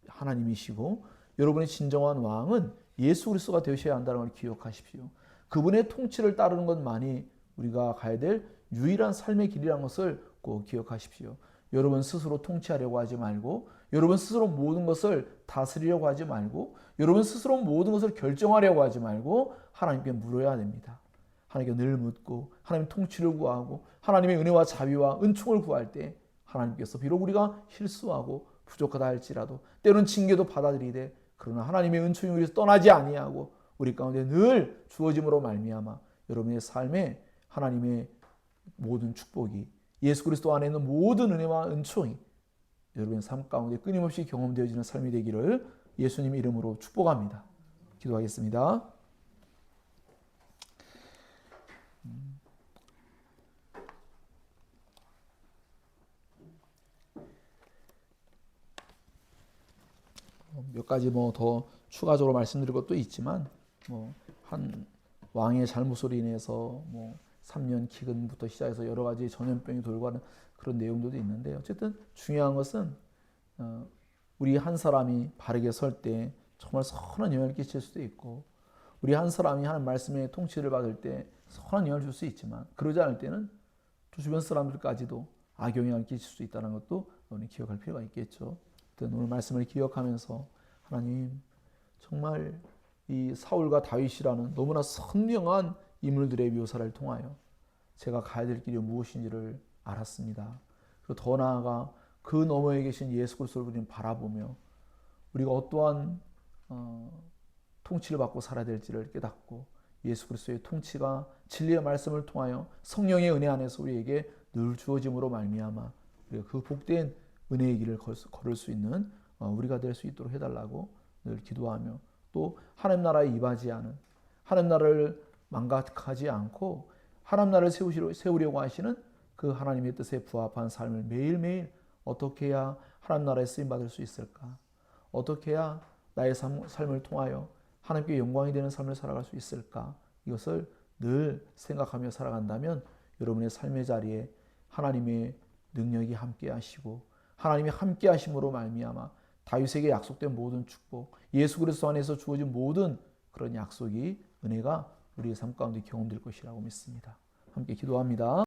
하나님이시고 여러분의 진정한 왕은 예수 그리스도가 되셔야 한다는 걸 기억하십시오. 그분의 통치를 따르는 것만이 우리가 가야 될 유일한 삶의 길이라는 것을 꼭 기억하십시오. 여러분 스스로 통치하려고 하지 말고, 여러분 스스로 모든 것을 다스리려고 하지 말고, 여러분 스스로 모든 것을 결정하려고 하지 말고 하나님께 물어야 됩니다. 하나님께 늘 묻고 하나님 통치를 구하고 하나님의 은혜와 자비와 은총을 구할 때 하나님께서 비록 우리가 실수하고 부족하다 할지라도 때로는 징계도 받아들이되 그러나 하나님의 은총이 우리에서 떠나지 아니하고 우리 가운데 늘 주어짐으로 말미암아 여러분의 삶에 하나님의 모든 축복이 예수 그리스도 안에 있는 모든 은혜와 은총이 여러분의 삶 가운데 끊임없이 경험되어지는 삶이 되기를 예수님 이름으로 축복합니다. 기도하겠습니다. 몇 가지 뭐 더 추가적으로 말씀드릴 것도 있지만 뭐 한 왕의 잘못으로 인해서 뭐 3년 기근부터 시작해서 여러 가지 전염병이 돌고 하는 그런 내용들도 있는데 어쨌든 중요한 것은 우리 한 사람이 바르게 설 때 정말 선한 영향을 끼칠 수도 있고 우리 한 사람이 하는 말씀의 통치를 받을 때 선한 영향을 줄 수 있지만 그러지 않을 때는 또 주변 사람들까지도 악영향을 끼칠 수 있다는 것도 우리 기억할 필요가 있겠죠. 오늘 말씀을 기억하면서 하나님 정말 이 사울과 다윗이라는 너무나 선명한 인물들의 묘사를 통하여 제가 가야 될 길이 무엇인지를 알았습니다. 그리고 더 나아가 그 너머에 계신 예수 그리스도를 우리는 바라보며 우리가 어떠한 통치를 받고 살아야 될지를 깨닫고 예수 그리스도의 통치가 진리의 말씀을 통하여 성령의 은혜 안에서 우리에게 늘 주어짐으로 말미암아 우리가 그 복된 은혜의 길을 걸을 수 있는 우리가 될 수 있도록 해달라고 늘 기도하며 또 하나님 나라에 임하지 않은 하나님 나라를 망각하지 않고 하나님 나라를 세우려고 하시는 그 하나님의 뜻에 부합한 삶을 매일매일 어떻게 해야 하나님 나라에 쓰임받을 수 있을까? 어떻게 해야 나의 삶을 통하여 하나님께 영광이 되는 삶을 살아갈 수 있을까? 이것을 늘 생각하며 살아간다면 여러분의 삶의 자리에 하나님의 능력이 함께 하시고 하나님이 함께 하심으로 말미암아 다윗에게 약속된 모든 축복, 예수 그리스도 안에서 주어진 모든 그런 약속이 은혜가 우리의 삶 가운데 경험될 것이라고 믿습니다. 함께 기도합니다.